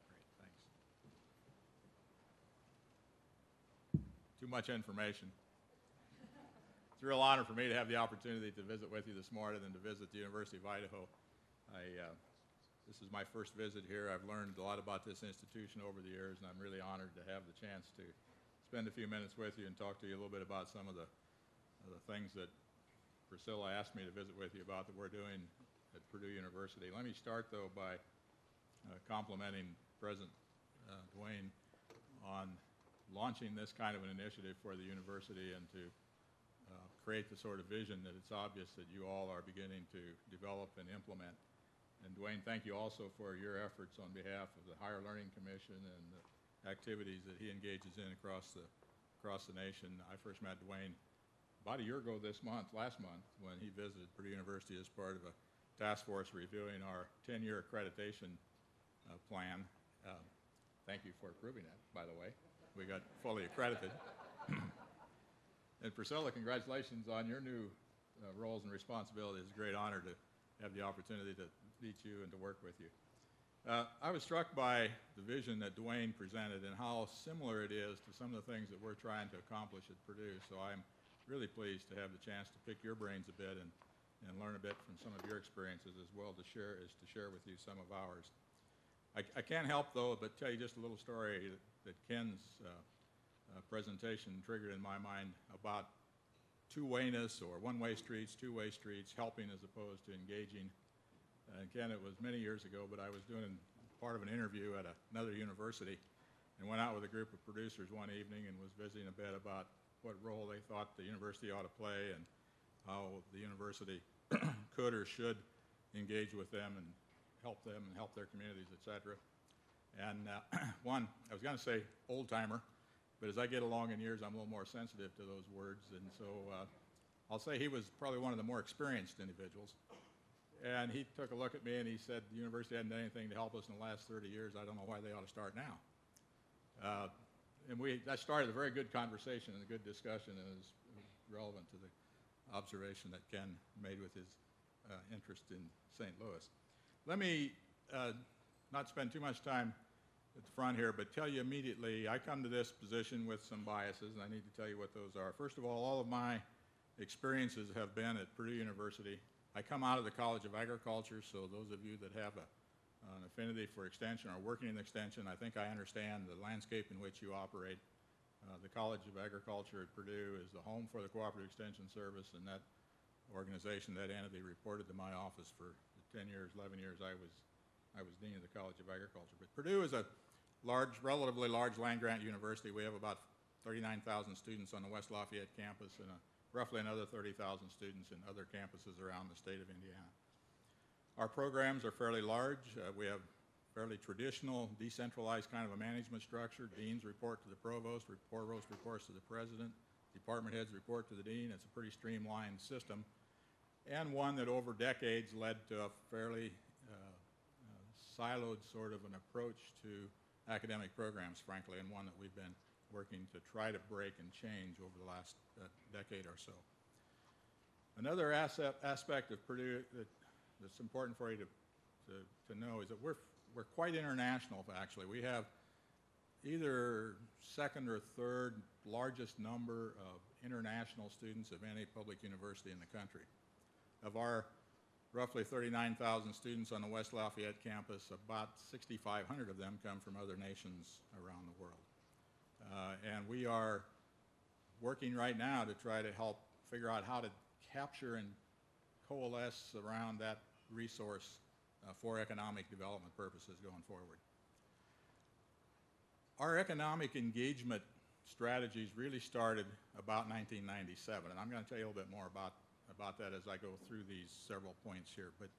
Great, thanks. Too much information. It's a real honor for me to have the opportunity to visit with you this morning and to visit the University of Idaho. This is my first visit here. I've learned a lot about this institution over the years, and I'm really honored to have the chance to spend a few minutes with you and talk to you a little bit about some of the things that Priscilla asked me to visit with you about that we're doing at Purdue University. Let me start, though, by complimenting President Dwayne, on launching this kind of an initiative for the university and to create the sort of vision that it's obvious that you all are beginning to develop and implement. And Dwayne, thank you also for your efforts on behalf of the Higher Learning Commission and the activities that he engages in across the nation. I first met Dwayne about a year ago last month, when he visited Purdue University as part of a task force reviewing our 10-year accreditation plan. Thank you for approving that, by the way. We got fully accredited. And Priscilla, congratulations on your new roles and responsibilities. It's a great honor to have the opportunity to meet you and to work with you. I was struck by the vision that Dwayne presented and how similar it is to some of the things that we're trying to accomplish at Purdue. So I'm really pleased to have the chance to pick your brains a bit and learn a bit from some of your experiences as well to share with you some of ours. I can't help, though, but tell you just a little story that Ken's presentation triggered in my mind about two-wayness, or one-way streets, two-way streets, helping as opposed to engaging. And Ken, it was many years ago, but I was doing part of an interview at another university and went out with a group of producers one evening and was visiting a bit about what role they thought the university ought to play and how the university could or should engage with them and help their communities, et cetera. And one, I was going to say old-timer, but as I get along in years, I'm a little more sensitive to those words. And so I'll say he was probably one of the more experienced individuals. And he took a look at me and he said, the university hadn't done anything to help us in the last 30 years. I don't know why they ought to start now. And that started a very good conversation and a good discussion, and is relevant to the observation that Ken made with his interest in St. Louis. Let me not spend too much time at the front here, but tell you immediately, I come to this position with some biases, and I need to tell you what those are. First of all of my experiences have been at Purdue University. I come out of the College of Agriculture, so those of you that have an affinity for extension or working in extension, I think I understand the landscape in which you operate. The College of Agriculture at Purdue is the home for the Cooperative Extension Service, and that organization, that entity, reported to my office for the 10 years, 11 years I was dean of the College of Agriculture. But Purdue is a relatively large land-grant university. We have about 39,000 students on the West Lafayette campus and roughly another 30,000 students in other campuses around the state of Indiana. Our programs are fairly large. We have fairly traditional, decentralized kind of a management structure. Deans report to the provost reports to the president, department heads report to the dean. It's a pretty streamlined system, and one that over decades led to a fairly siloed sort of an approach to academic programs, frankly, and one that we've been working to try to break and change over the last decade or so. Another aspect of Purdue that's important for you to know is that we're quite international, actually. We have either second or third largest number of international students of any public university in the country. Of our roughly 39,000 students on the West Lafayette campus, about 6,500 of them come from other nations around the world. And we are working right now to try to help figure out how to capture and coalesce around that resource for economic development purposes going forward. Our economic engagement strategies really started about 1997, and I'm going to tell you a little bit more about that as I go through these several points here. But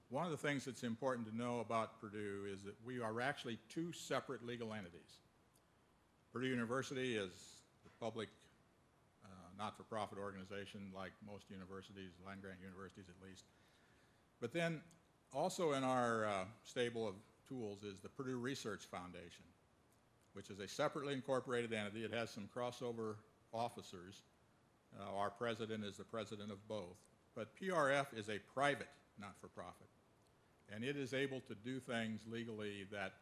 one of the things that's important to know about Purdue is that we are actually two separate legal entities. Purdue University is the public not-for-profit organization, like most universities, land-grant universities at least. But then also in our stable of tools is the Purdue Research Foundation, which is a separately incorporated entity. It has some crossover officers. Our president is the president of both. But PRF is a private not-for-profit, and it is able to do things legally that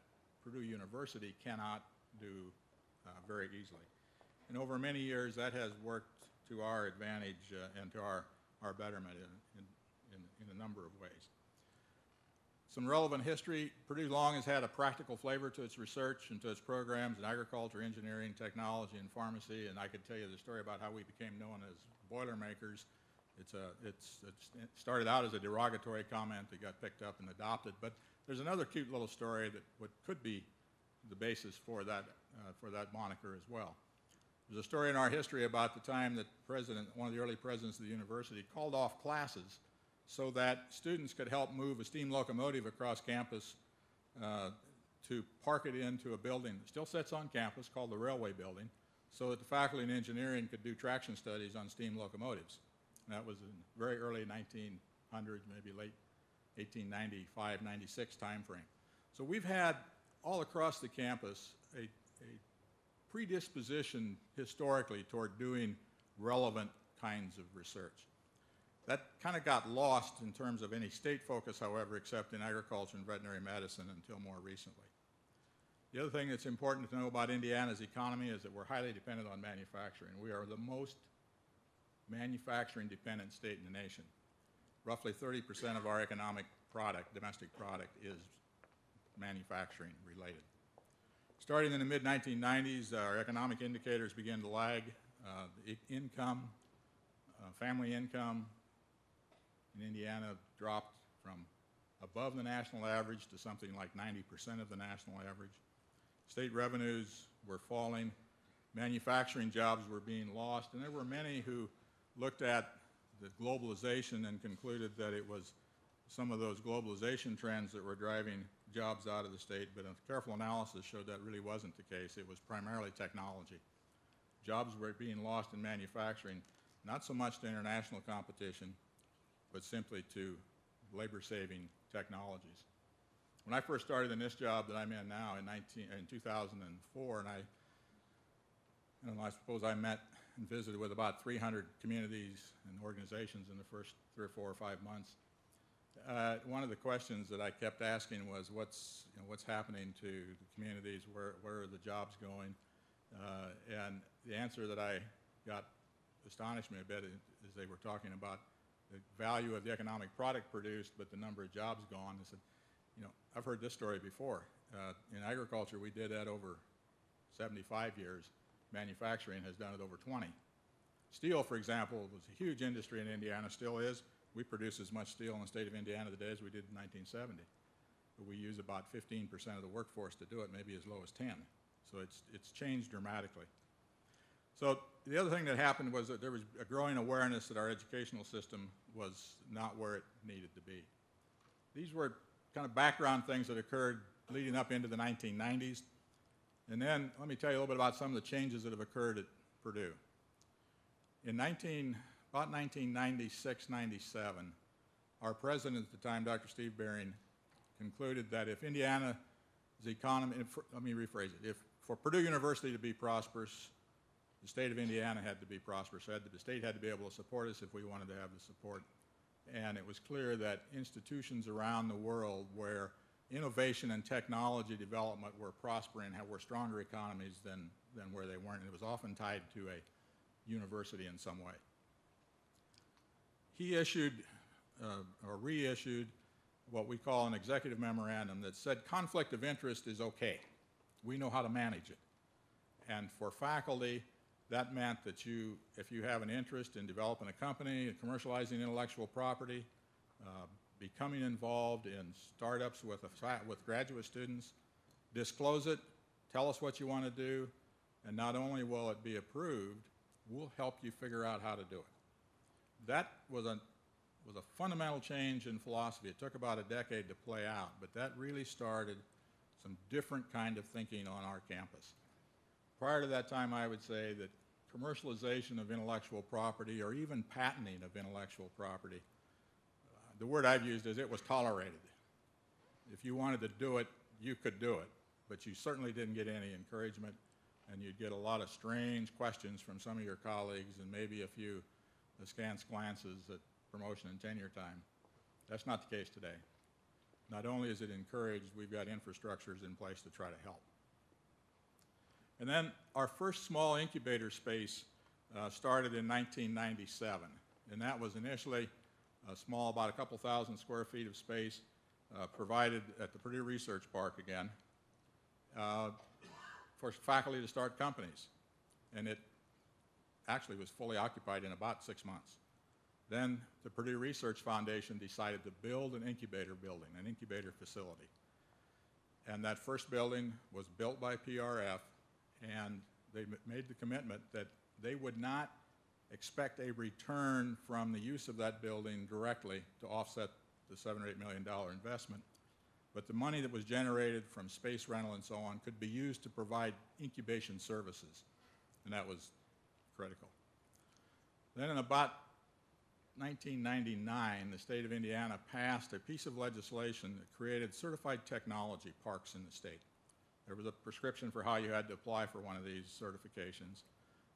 Purdue University cannot do very easily. And over many years, that has worked to our advantage and to our betterment in a number of ways. Some relevant history: Purdue long has had a practical flavor to its research and to its programs in agriculture, engineering, technology, and pharmacy, and I could tell you the story about how we became known as Boilermakers. It started out as a derogatory comment that got picked up and adopted, but there's another cute little story that what could be the basis for that moniker as well. There's a story in our history about the time that one of the early presidents of the university called off classes so that students could help move a steam locomotive across campus to park it into a building that still sits on campus called the Railway Building, so that the faculty in engineering could do traction studies on steam locomotives. And that was in very early 1900s, maybe late 1895, 96 time frame. So we've had all across the campus a predisposition historically toward doing relevant kinds of research. That kind of got lost in terms of any state focus, however, except in agriculture and veterinary medicine until more recently. The other thing that's important to know about Indiana's economy is that we're highly dependent on manufacturing. We are the most manufacturing dependent state in the nation. Roughly 30% of our economic product, domestic product, is manufacturing related. Starting in the mid-1990s, our economic indicators began to lag. Income, family income in Indiana dropped from above the national average to something like 90% of the national average. State revenues were falling. Manufacturing jobs were being lost, and there were many who looked at the globalization and concluded that it was some of those globalization trends that were driving jobs out of the state, but a careful analysis showed that really wasn't the case. It was primarily technology. Jobs were being lost in manufacturing, not so much to international competition, but simply to labor-saving technologies. When I first started in this job that I'm in now in 2004, and I suppose I met and visited with about 300 communities and organizations in the first 3 or 4 or 5 months. One of the questions that I kept asking was, what's happening to the communities? Where are the jobs going? And the answer that I got astonished me a bit as they were talking about the value of the economic product produced, but the number of jobs gone. I said, I've heard this story before. In agriculture, we did that over 75 years. Manufacturing has done it over 20. Steel, for example, was a huge industry in Indiana, still is. We produce as much steel in the state of Indiana today as we did in 1970. But we use about 15% of the workforce to do it, maybe as low as 10. So it's changed dramatically. So the other thing that happened was that there was a growing awareness that our educational system was not where it needed to be. These were kind of background things that occurred leading up into the 1990s. And then let me tell you a little bit about some of the changes that have occurred at Purdue. In about 1996, 97, our president at the time, Dr. Steve Bering, concluded that if Indiana's economy, let me rephrase it, if for Purdue University to be prosperous, the state of Indiana had to be prosperous. The state had to be able to support us if we wanted to have the support. And it was clear that institutions around the world where innovation and technology development were prospering were stronger economies than where they weren't. And it was often tied to a university in some way. He issued or reissued what we call an executive memorandum that said conflict of interest is okay. We know how to manage it. And for faculty, that meant that if you have an interest in developing a company, commercializing intellectual property, becoming involved in startups with graduate students, disclose it, tell us what you want to do, and not only will it be approved, we'll help you figure out how to do it. That was a fundamental change in philosophy. It took about a decade to play out, but that really started some different kind of thinking on our campus. Prior to that time, I would say that commercialization of intellectual property or even patenting of intellectual property, the word I've used is it was tolerated. If you wanted to do it, you could do it, but you certainly didn't get any encouragement, and you'd get a lot of strange questions from some of your colleagues and maybe a few askance glances at promotion and tenure time. That's not the case today. Not only is it encouraged, we've got infrastructures in place to try to help. And then our first small incubator space started in 1997, and that was initially a small, about a couple thousand square feet of space provided at the Purdue Research Park again for faculty to start companies. And it actually was fully occupied in about 6 months. Then the Purdue Research Foundation decided to build an incubator building, an incubator facility. And that first building was built by PRF, and they made the commitment that they would not expect a return from the use of that building directly to offset the $7 or $8 million investment. But the money that was generated from space rental and so on could be used to provide incubation services, and that was critical. Then in about 1999, the state of Indiana passed a piece of legislation that created certified technology parks in the state. There was a prescription for how you had to apply for one of these certifications.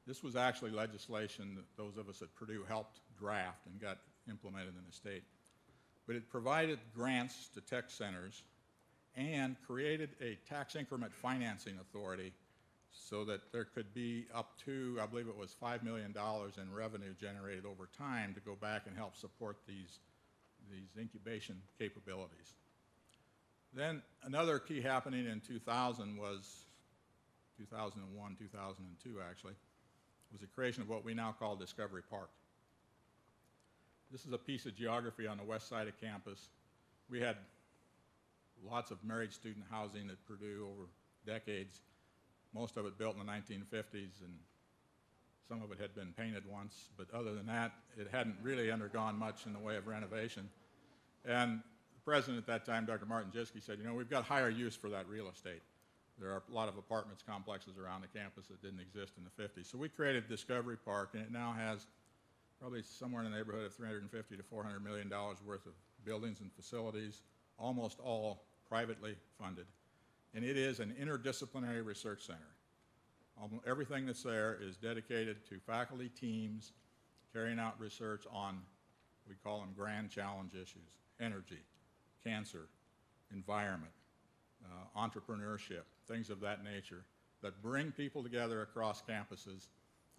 This was actually legislation that those of us at Purdue helped draft and got implemented in the state. But it provided grants to tech centers and created a tax increment financing authority so that there could be up to, I believe it was $5 million in revenue generated over time to go back and help support these incubation capabilities. Then another key happening in 2000 was, 2001, 2002 actually, was the creation of what we now call Discovery Park. This is a piece of geography on the west side of campus. We had lots of married student housing at Purdue over decades, most of it built in the 1950s, and some of it had been painted once, but other than that, it hadn't really undergone much in the way of renovation. And the president at that time, Dr. Martin Jiske, said, you know, we've got higher use for that real estate. There are a lot of apartments complexes around the campus that didn't exist in the 50s. So we created Discovery Park, and it now has probably somewhere in the neighborhood of $350 to $400 million worth of buildings and facilities, almost all privately funded. And it is an interdisciplinary research center. Almost everything that's there is dedicated to faculty teams carrying out research on, we call them grand challenge issues: energy, cancer, environment, entrepreneurship, things of that nature that bring people together across campuses,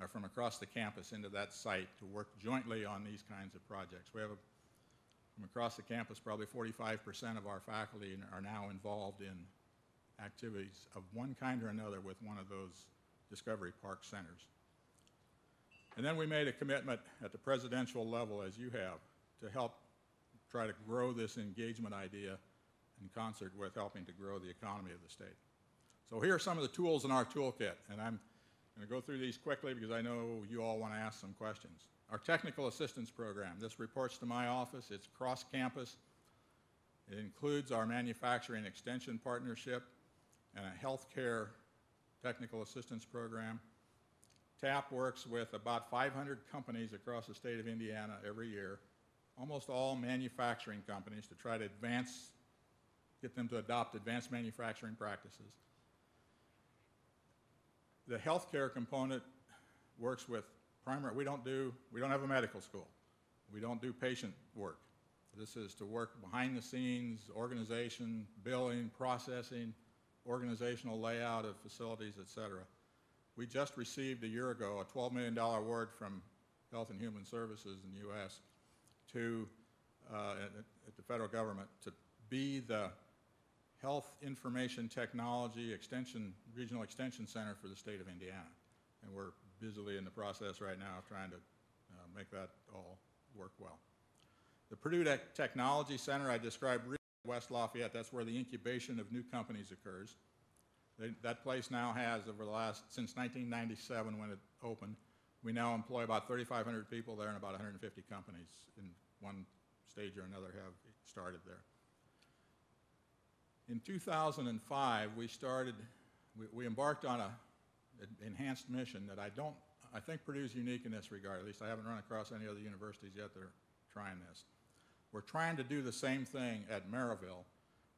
or from across the campus into that site to work jointly on these kinds of projects. We have, from across the campus, probably 45% of our faculty are now involved in activities of one kind or another with one of those Discovery Park centers. And then we made a commitment at the presidential level, as you have, to help try to grow this engagement idea in concert with helping to grow the economy of the state. So here are some of the tools in our toolkit, and I'm going to go through these quickly because I know you all want to ask some questions. Our technical assistance program, this reports to my office. It's cross-campus. It includes our manufacturing extension partnership and a healthcare technical assistance program. TAP works with about 500 companies across the state of Indiana every year, almost all manufacturing companies, to try to get them to adopt advanced manufacturing practices. The healthcare component works with we don't have a medical school. We don't do patient work. This is to work behind the scenes, organization, billing, processing, organizational layout of facilities, et cetera. We just received a year ago a $12 million award from Health and Human Services in the U.S. At the federal government to be the Health Information Technology Regional Extension Center for the state of Indiana. And we're busily in the process right now of trying to make that all work well. The Purdue Technology Center I described West Lafayette, that's where the incubation of new companies occurs. That place now has, since 1997 when it opened, we now employ about 3,500 people there, and about 150 companies in one stage or another have started there. In 2005, we embarked on an enhanced mission that I think Purdue's unique in this regard. At least I haven't run across any other universities yet that are trying this. We're trying to do the same thing at Maryville,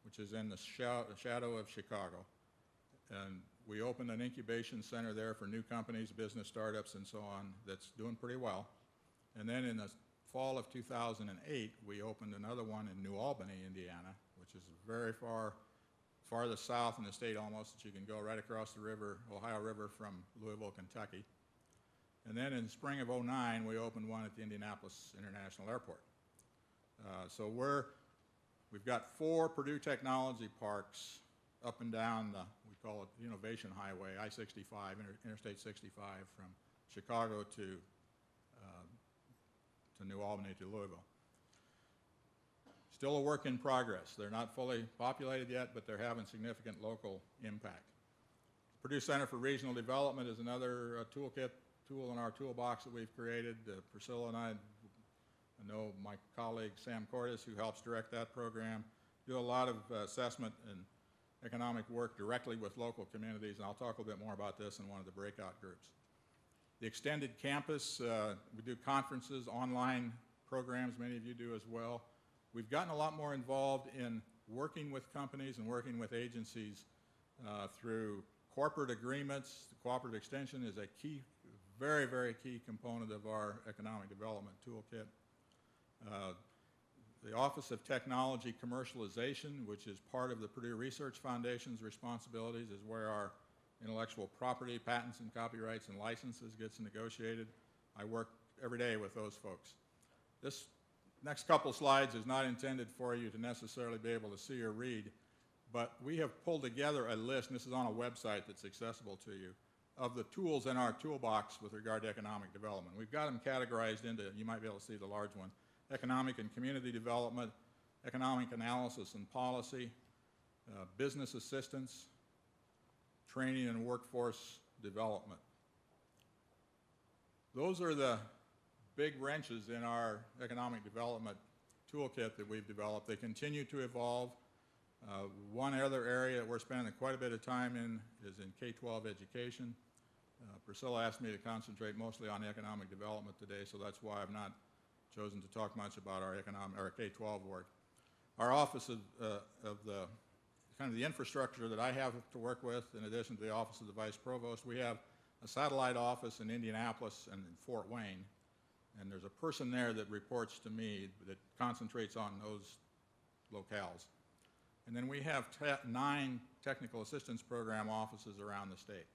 which is in the shadow of Chicago. And we opened an incubation center there for new companies, business startups, and so on, that's doing pretty well. And then in the fall of 2008, we opened another one in New Albany, Indiana, which is very farthest south in the state almost, that you can go right across the river, Ohio River, from Louisville, Kentucky. And then in the spring of '09, we opened one at the Indianapolis International Airport. So we've got 4 Purdue Technology Parks up and down we call it the Innovation Highway, I-65, Interstate 65, from Chicago to New Albany to Louisville. Still a work in progress. They're not fully populated yet, but they're having significant local impact. Purdue Center for Regional Development is another tool in our toolbox that we've created. Priscilla and I know my colleague Sam Cordes, who helps direct that program, do a lot of assessment and economic work directly with local communities, and I'll talk a little bit more about this in one of the breakout groups. The extended campus, we do conferences, online programs, many of you do as well. We've gotten a lot more involved in working with companies and working with agencies through corporate agreements. The cooperative extension is a key, very, very key component of our economic development toolkit. The Office of Technology Commercialization, which is part of the Purdue Research Foundation's responsibilities, is where our intellectual property, patents and copyrights and licenses gets negotiated. I work every day with those folks. This next couple slides is not intended for you to necessarily be able to see or read, but we have pulled together a list, and this is on a website that's accessible to you, of the tools in our toolbox with regard to economic development. We've got them categorized into, you might be able to see the large one, economic and community development, economic analysis and policy, business assistance, training and workforce development. Those are the big wrenches in our economic development toolkit that we've developed. They continue to evolve. One other area that we're spending quite a bit of time in is in K-12 education. Priscilla asked me to concentrate mostly on economic development today, so that's why I've not chosen to talk much about our K-12 work. Our office of the infrastructure that I have to work with, in addition to the office of the Vice Provost, we have a satellite office in Indianapolis and in Fort Wayne, and there's a person there that reports to me that concentrates on those locales. And then we have 9 technical assistance program offices around the state.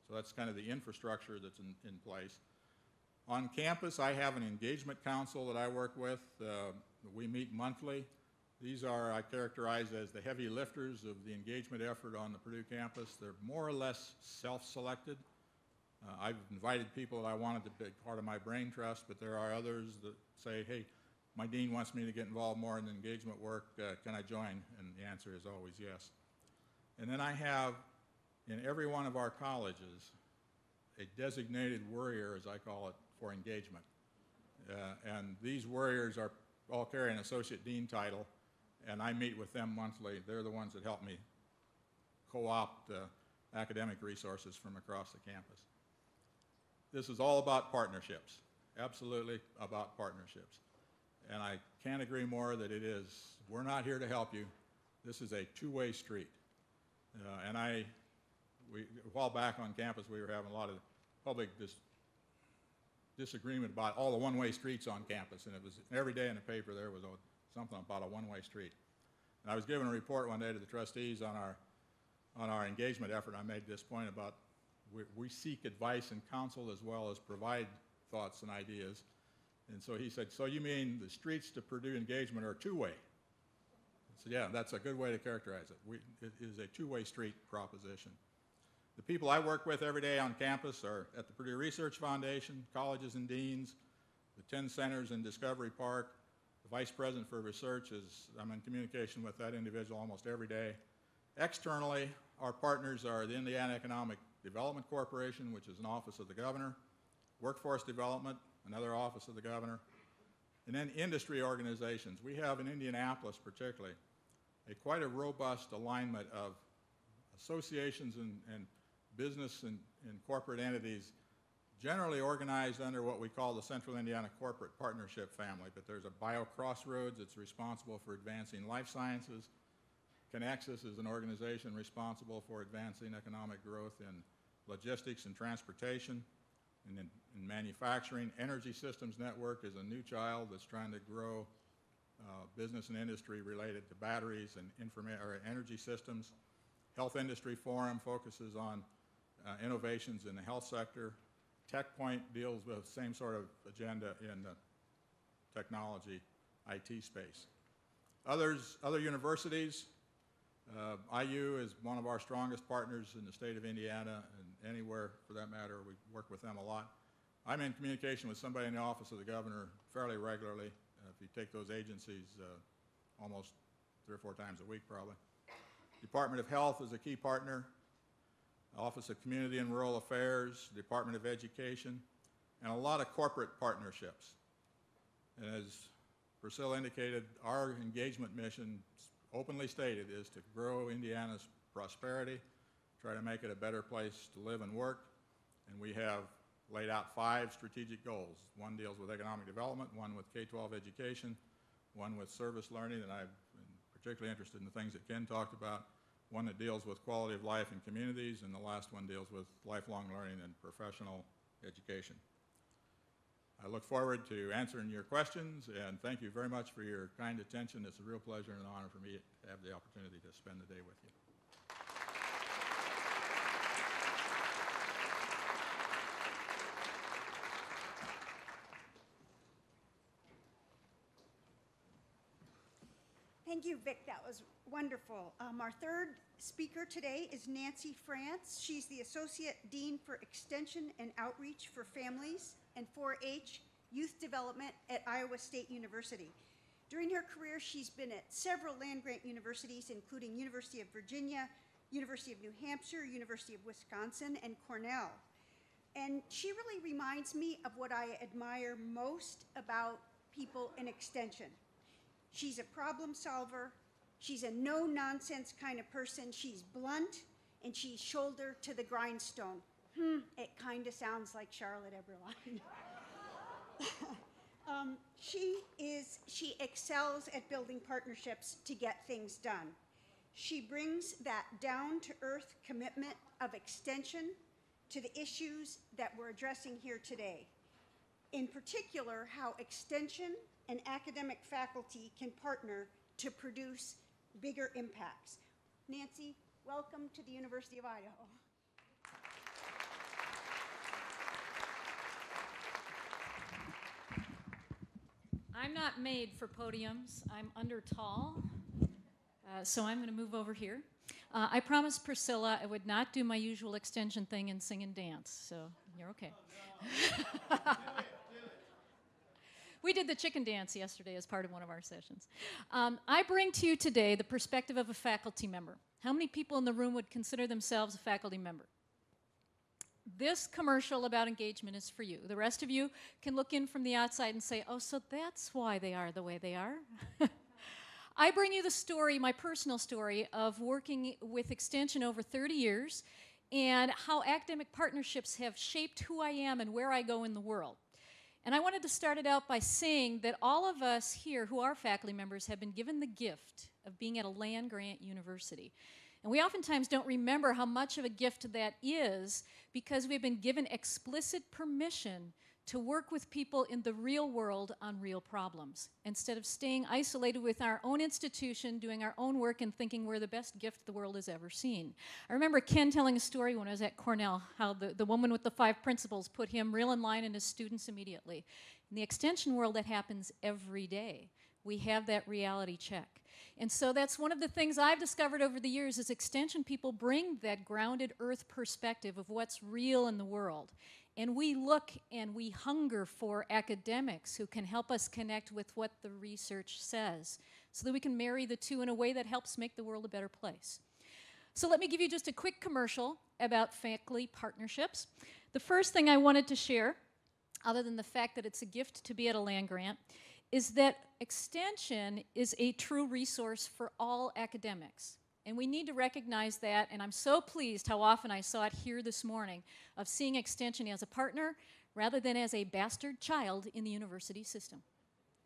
So that's kind of the infrastructure that's in place. On campus, I have an engagement council that I work with. We meet monthly. These are, I characterize as the heavy lifters of the engagement effort on the Purdue campus. They're more or less self-selected. I've invited people that I wanted to be part of my brain trust, but there are others that say, hey, my dean wants me to get involved more in the engagement work. Can I join? And the answer is always yes. And then I have, in every one of our colleges, a designated worrier, as I call it, for engagement. And these worriers are all carry an associate dean title, and I meet with them monthly. They're the ones that help me co-opt academic resources from across the campus. This is all about partnerships, absolutely about partnerships. And I can't agree more that it is. We're not here to help you. This is a two-way street. A while back on campus, we were having a lot of public disagreement about all the one-way streets on campus, and it was every day in the paper there was something about a one-way street. And I was giving a report one day to the trustees on our engagement effort. I made this point about we seek advice and counsel as well as provide thoughts and ideas. And so he said, so you mean the streets to Purdue engagement are two-way? I said, yeah, that's a good way to characterize it. It is a two-way street proposition. The people I work with every day on campus are at the Purdue Research Foundation, colleges and deans, the 10 centers in Discovery Park. The vice president for research I'm in communication with that individual almost every day. Externally, our partners are the Indiana Economic Development Corporation, which is an office of the governor, Workforce Development, another office of the governor, and then industry organizations. We have in Indianapolis particularly quite a robust alignment of associations and business and corporate entities generally organized under what we call the Central Indiana Corporate Partnership family, but there's a BioCrossroads that's responsible for advancing life sciences. Connexus is an organization responsible for advancing economic growth in logistics and transportation and in manufacturing. Energy Systems Network is a new child that's trying to grow business and industry related to batteries and energy systems. Health Industry Forum focuses on innovations in the health sector. TechPoint deals with the same sort of agenda in the technology IT space. Other universities, IU is one of our strongest partners in the state of Indiana and anywhere for that matter. We work with them a lot. I'm in communication with somebody in the office of the governor fairly regularly. If you take those agencies, almost 3 or 4 times a week probably. Department of Health is a key partner. Office of Community and Rural Affairs, Department of Education, and a lot of corporate partnerships. And as Priscilla indicated, our engagement mission, openly stated, is to grow Indiana's prosperity, try to make it a better place to live and work, and we have laid out 5 strategic goals. One deals with economic development, one with K-12 education, one with service learning, and I'm particularly interested in the things that Ken talked about, one that deals with quality of life in communities, and the last one deals with lifelong learning and professional education. I look forward to answering your questions, and thank you very much for your kind attention. It's a real pleasure and an honor for me to have the opportunity to spend the day with you. Thank you, Vic. That was wonderful. Our third speaker today is Nancy Franz. She's the Associate Dean for Extension and Outreach for Families and 4-H Youth Development at Iowa State University. During her career, she's been at several land-grant universities, including University of Virginia, University of New Hampshire, University of Wisconsin, and Cornell. And she really reminds me of what I admire most about people in Extension. She's a problem solver. She's a no-nonsense kind of person. She's blunt, and she's shoulder to the grindstone. It kind of sounds like Charlotte Eberlein. She excels at building partnerships to get things done. She brings that down-to-earth commitment of extension to the issues that we're addressing here today. In particular, how extension and academic faculty can partner to produce bigger impacts. Nancy, welcome to the University of Idaho. I'm not made for podiums. I'm under tall, so I'm going to move over here. I promised Priscilla I would not do my usual extension thing and sing and dance, so you're okay. Oh, no. We did the chicken dance yesterday as part of one of our sessions. I bring to you today the perspective of a faculty member. How many people in the room would consider themselves a faculty member? This commercial about engagement is for you. The rest of you can look in from the outside and say, oh, so that's why they are the way they are. I bring you the story, my personal story, of working with Extension over 30 years and how academic partnerships have shaped who I am and where I go in the world. And I wanted to start it out by saying that all of us here who are faculty members have been given the gift of being at a land-grant university. And we oftentimes don't remember how much of a gift that is because we've been given explicit permission to work with people in the real world on real problems, instead of staying isolated with our own institution, doing our own work and thinking we're the best gift the world has ever seen. I remember Ken telling a story when I was at Cornell, how the woman with the 5 principles put him real in line and his students immediately. In the extension world, that happens every day. We have that reality check. And so that's one of the things I've discovered over the years is extension people bring that grounded earth perspective of what's real in the world. And we look and we hunger for academics who can help us connect with what the research says so that we can marry the two in a way that helps make the world a better place. So let me give you just a quick commercial about faculty partnerships. The first thing I wanted to share, other than the fact that it's a gift to be at a land-grant, is that Extension is a true resource for all academics. And we need to recognize that, and I'm so pleased how often I saw it here this morning, of seeing Extension as a partner rather than as a bastard child in the university system.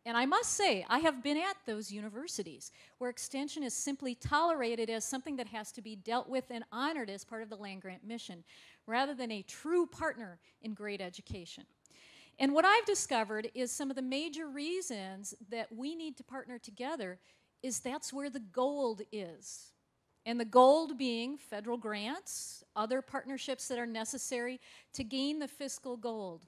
And I must say, I have been at those universities where Extension is simply tolerated as something that has to be dealt with and honored as part of the land-grant mission, rather than a true partner in great education. And what I've discovered is some of the major reasons that we need to partner together is that's where the gold is. And the gold being federal grants, other partnerships that are necessary to gain the fiscal gold.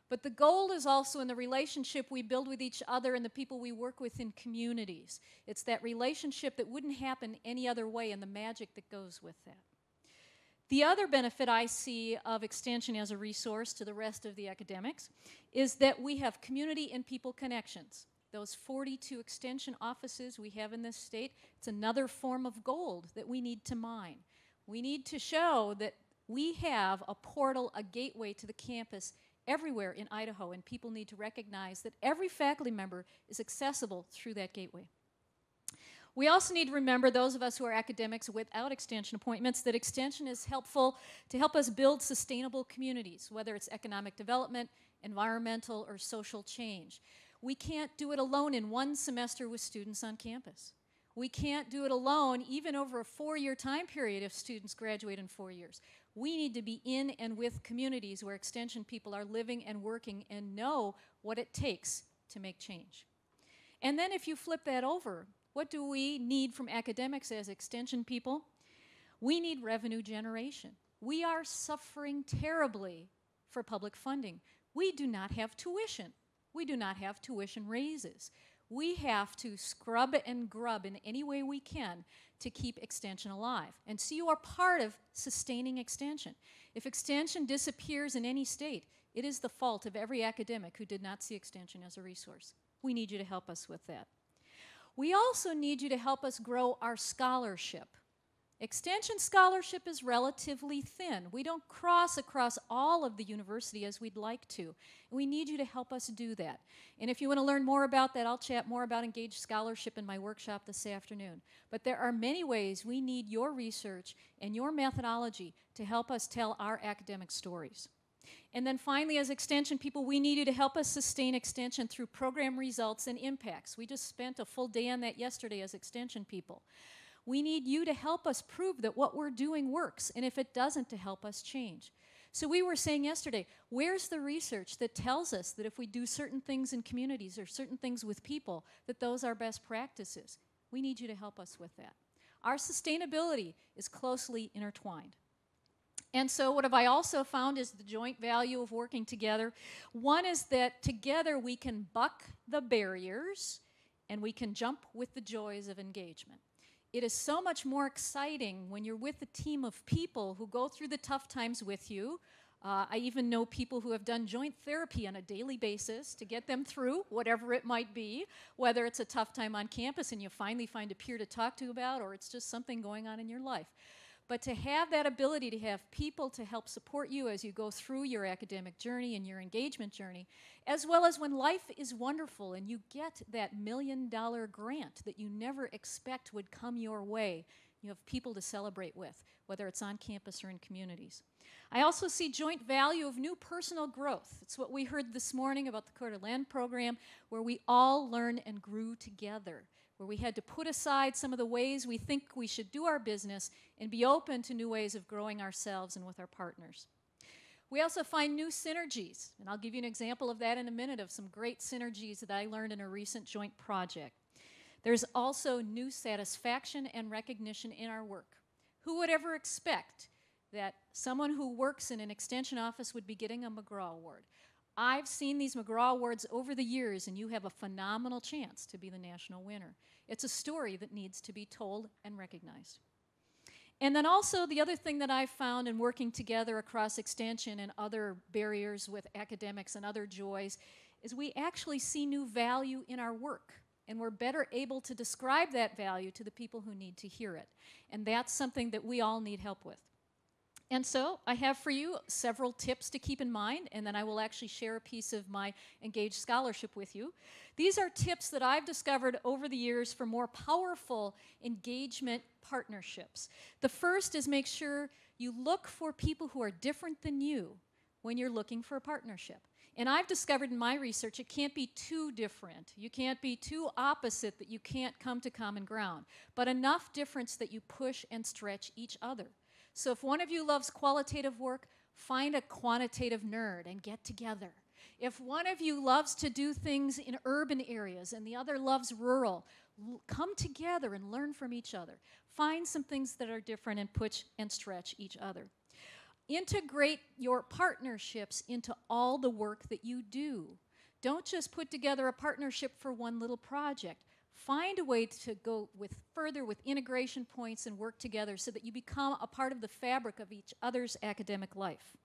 But the gold is also in the relationship we build with each other and the people we work with in communities. It's that relationship that wouldn't happen any other way and the magic that goes with that. The other benefit I see of Extension as a resource to the rest of the academics is that we have community and people connections. those 42 extension offices we have in this state, it's another form of gold that we need to mine. We need to show that we have a portal, a gateway to the campus everywhere in Idaho, and people need to recognize that every faculty member is accessible through that gateway. We also need to remember, those of us who are academics without extension appointments, that extension is helpful to help us build sustainable communities, whether it's economic development, environmental, or social change. We can't do it alone in one semester with students on campus. We can't do it alone even over a 4-year time period if students graduate in 4 years. We need to be in and with communities where extension people are living and working and know what it takes to make change. And then if you flip that over, what do we need from academics as extension people? We need revenue generation. We are suffering terribly for public funding. We do not have tuition. We do not have tuition raises. We have to scrub and grub in any way we can to keep extension alive. And so you are part of sustaining extension. If extension disappears in any state, it is the fault of every academic who did not see extension as a resource. We need you to help us with that. We also need you to help us grow our scholarship. Extension scholarship is relatively thin. We don't cross across all of the university as we'd like to. We need you to help us do that. And if you want to learn more about that, I'll chat more about engaged scholarship in my workshop this afternoon. But there are many ways we need your research and your methodology to help us tell our academic stories. And then finally, as extension people, we need you to help us sustain extension through program results and impacts. We just spent a full day on that yesterday as extension people. We need you to help us prove that what we're doing works, and if it doesn't, to help us change. So we were saying yesterday, where's the research that tells us that if we do certain things in communities or certain things with people, that those are best practices? We need you to help us with that. Our sustainability is closely intertwined. And so what have I also found is the joint value of working together. One is that together we can buck the barriers and we can jump with the joys of engagement. It is so much more exciting when you're with a team of people who go through the tough times with you. I even know people who have done joint therapy on a daily basis to get them through whatever it might be, whether it's a tough time on campus and you finally find a peer to talk to about, or it's just something going on in your life. But to have that ability to have people to help support you as you go through your academic journey and your engagement journey, as well as when life is wonderful and you get that $1 million grant that you never expect would come your way, you have people to celebrate with, whether it's on campus or in communities. I also see joint value of new personal growth. It's what we heard this morning about the Coeur d'Alene program, where we all learn and grew together, where we had to put aside some of the ways we think we should do our business and be open to new ways of growing ourselves and with our partners. We also find new synergies, and I'll give you an example of that in a minute, of some great synergies that I learned in a recent joint project. There's also new satisfaction and recognition in our work. Who would ever expect that someone who works in an extension office would be getting a McGraw Award? I've seen these McGraw Awards over the years, and you have a phenomenal chance to be the national winner. It's a story that needs to be told and recognized. And then also the other thing that I've found in working together across extension and other barriers with academics and other joys is we actually see new value in our work, and we're better able to describe that value to the people who need to hear it. And that's something that we all need help with. And so I have for you several tips to keep in mind, and then I will actually share a piece of my engaged scholarship with you. These are tips that I've discovered over the years for more powerful engagement partnerships. The first is make sure you look for people who are different than you when you're looking for a partnership. And I've discovered in my research it can't be too different. You can't be too opposite that you can't come to common ground, but enough difference that you push and stretch each other. So if one of you loves qualitative work, find a quantitative nerd and get together. If one of you loves to do things in urban areas and the other loves rural, come together and learn from each other. Find some things that are different and push and stretch each other. Integrate your partnerships into all the work that you do. Don't just put together a partnership for one little project. Find a way to go further with integration points and work together so that you become a part of the fabric of each other's academic life.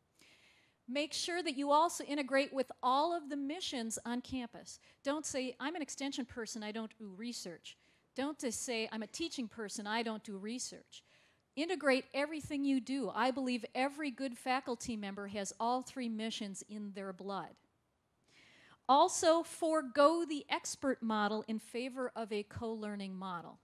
Make sure that you also integrate with all of the missions on campus. Don't say, I'm an extension person, I don't do research. Don't just say, I'm a teaching person, I don't do research. Integrate everything you do. I believe every good faculty member has all three missions in their blood. Also, forego the expert model in favor of a co-learning model.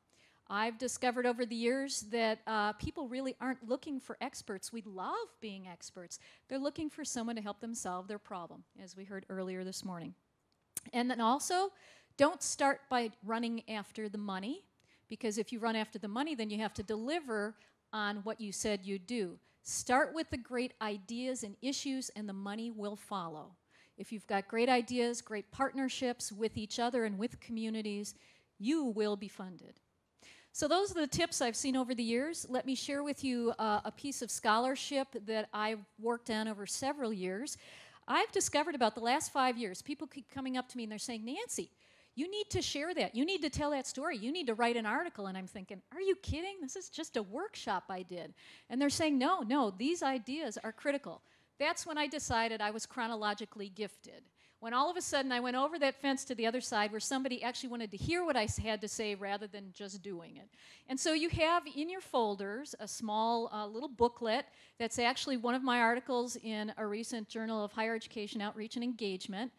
I've discovered over the years that people really aren't looking for experts. We love being experts. They're looking for someone to help them solve their problem, as we heard earlier this morning. And then also, don't start by running after the money, because if you run after the money, then you have to deliver on what you said you'd do. Start with the great ideas and issues, and the money will follow. If you've got great ideas, great partnerships with each other and with communities, you will be funded. So those are the tips I've seen over the years. Let me share with you a piece of scholarship that I've worked on over several years. I've discovered about the last 5 years, people keep coming up to me and they're saying, Nancy, you need to share that. You need to tell that story. You need to write an article. And I'm thinking, are you kidding? This is just a workshop I did. And they're saying, no, these ideas are critical. That's when I decided I was chronologically gifted. When all of a sudden I went over that fence to the other side where somebody actually wanted to hear what I had to say rather than just doing it. And so you have in your folders a small little booklet that's actually one of my articles in a recent Journal of Higher Education Outreach and Engagement.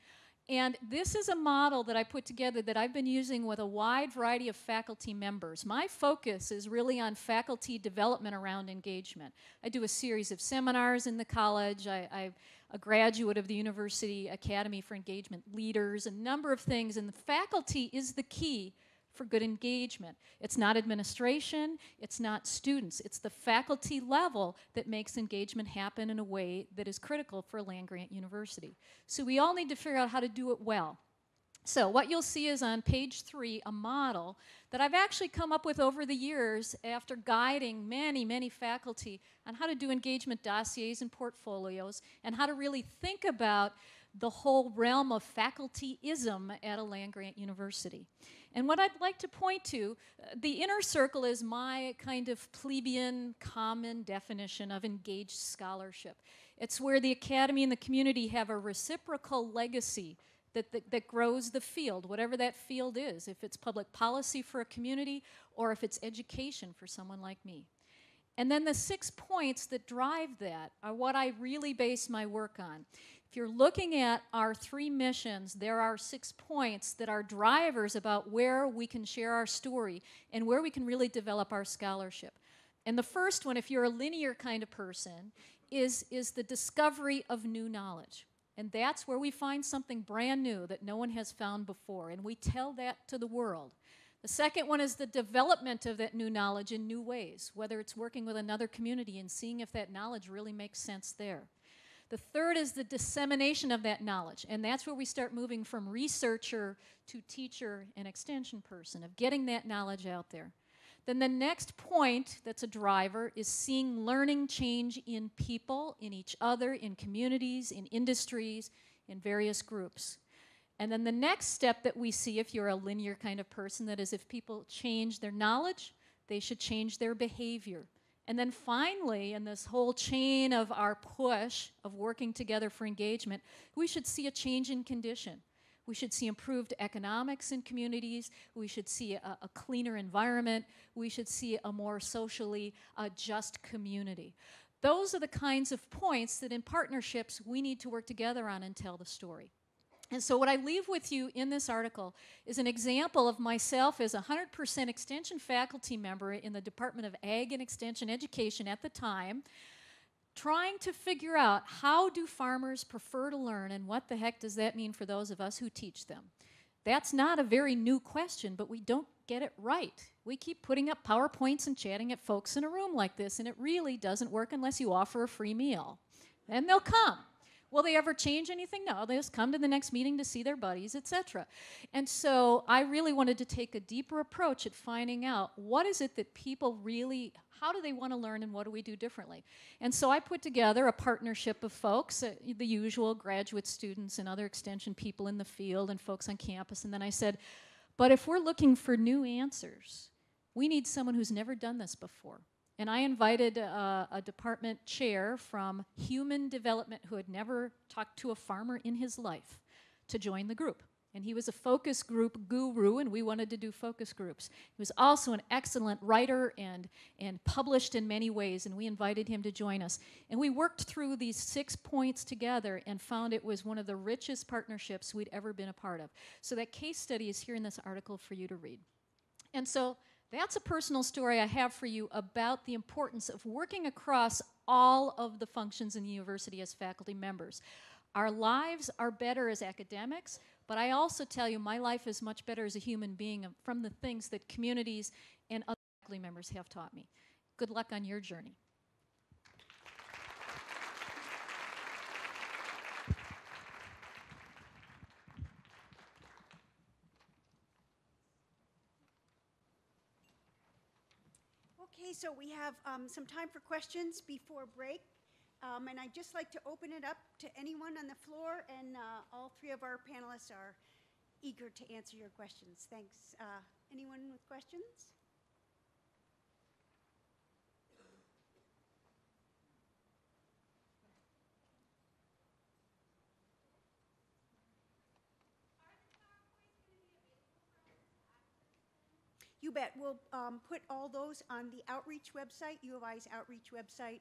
And this is a model that I put together that I've been using with a wide variety of faculty members. My focus is really on faculty development around engagement. I do a series of seminars in the college. I'm a graduate of the University Academy for Engagement Leaders, a number of things, and the faculty is the key for good engagement. It's not administration, it's not students, it's the faculty level that makes engagement happen in a way that is critical for a land-grant university. So we all need to figure out how to do it well. So what you'll see is on page 3 a model that I've actually come up with over the years after guiding many faculty on how to do engagement dossiers and portfolios and how to really think about the whole realm of facultyism at a land-grant university. And what I'd like to point to, the inner circle is my kind of plebeian common definition of engaged scholarship. It's where the academy and the community have a reciprocal legacy that grows the field, whatever that field is, if it's public policy for a community or if it's education for someone like me. And then the 6 points that drive that are what I really base my work on. If you're looking at our 3 missions, there are 6 points that are drivers about where we can share our story and where we can really develop our scholarship. And the first one, if you're a linear kind of person, is the discovery of new knowledge. And that's where we find something brand new that no one has found before, and we tell that to the world. The second one is the development of that new knowledge in new ways, whether it's working with another community and seeing if that knowledge really makes sense there. The third is the dissemination of that knowledge, and that's where we start moving from researcher to teacher and extension person, of getting that knowledge out there. Then the next point that's a driver is seeing learning change in people, in each other, in communities, in industries, in various groups. And then the next step that we see, if you're a linear kind of person, that is if people change their knowledge, they should change their behavior. And then finally, in this whole chain of our push of working together for engagement, we should see a change in condition. We should see improved economics in communities. We should see a cleaner environment. We should see a more socially just community. Those are the kinds of points that in partnerships we need to work together on and tell the story. And so what I leave with you in this article is an example of myself as a 100% extension faculty member in the Department of Ag and Extension Education at the time, trying to figure out how do farmers prefer to learn and what the heck does that mean for those of us who teach them. That's not a very new question, but we don't get it right. We keep putting up PowerPoints and chatting at folks in a room like this, and it really doesn't work unless you offer a free meal. And they'll come. Will they ever change anything? No, they just come to the next meeting to see their buddies, etc. And so I really wanted to take a deeper approach at finding out what is it that people really, how do they want to learn and what do we do differently? And so I put together a partnership of folks, the usual graduate students and other extension people in the field and folks on campus. And then I said, but if we're looking for new answers, we need someone who's never done this before. And I invited a department chair from human development who had never talked to a farmer in his life to join the group. And he was a focus group guru, and we wanted to do focus groups. He was also an excellent writer and published in many ways, and we invited him to join us. And we worked through these 6 points together and found it was one of the richest partnerships we'd ever been a part of. So that case study is here in this article for you to read. And so that's a personal story I have for you about the importance of working across all of the functions in the university as faculty members. Our lives are better as academics, but I also tell you my life is much better as a human being from the things that communities and other faculty members have taught me. Good luck on your journey. Okay, so we have some time for questions before break. And I'd just like to open it up to anyone on the floor, and all three of our panelists are eager to answer your questions. Thanks. Anyone with questions? You bet. We'll put all those on the outreach website, U of I's outreach website.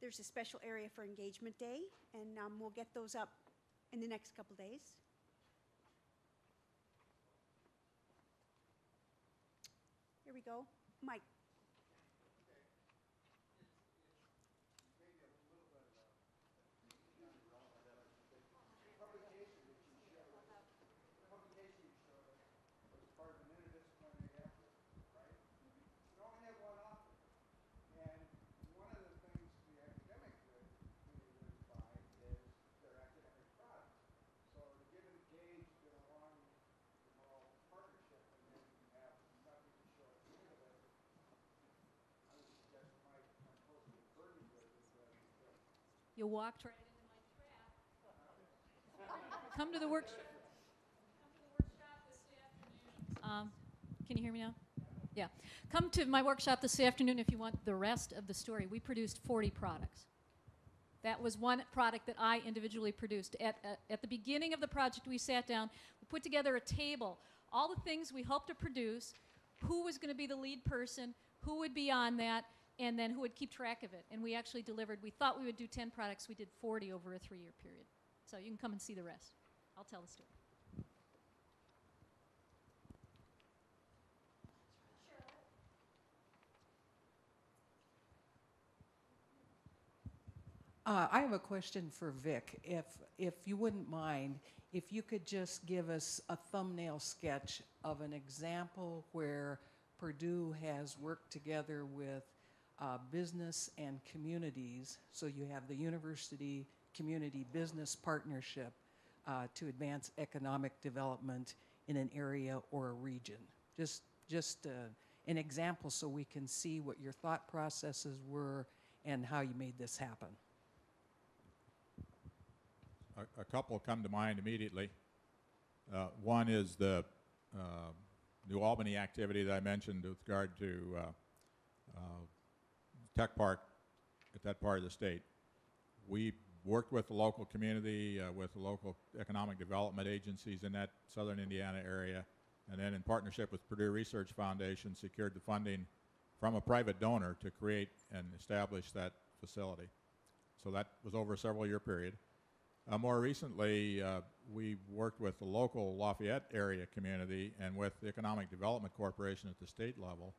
There's a special area for Engagement Day, and we'll get those up in the next couple days. Here we go. Mike. You walked right into my trap. Come to the workshop. Come to the workshop this afternoon. Can you hear me now? Yeah. Come to my workshop this afternoon if you want the rest of the story. We produced 40 products. That was one product that I individually produced. At the beginning of the project, we sat down, we put together a table, all the things we hoped to produce, who was going to be the lead person, who would be on that, and then who would keep track of it. And we actually delivered. We thought we would do 10 products. We did 40 over a 3-year period. So you can come and see the rest. I'll tell the story. I have a question for Vic. If you wouldn't mind, if you could just give us a thumbnail sketch of an example where Purdue has worked together with business and communities. So you have the university community business partnership to advance economic development in an area or a region. Just an example so we can see what your thought processes were and how you made this happen. A couple come to mind immediately. One is the New Albany activity that I mentioned with regard to Tech Park at that part of the state. We worked with the local community, with the local economic development agencies in that southern Indiana area, and then in partnership with Purdue Research Foundation secured the funding from a private donor to create and establish that facility. So that was over a several-year period. More recently, we worked with the local Lafayette area community and with the Economic Development Corporation at the state level,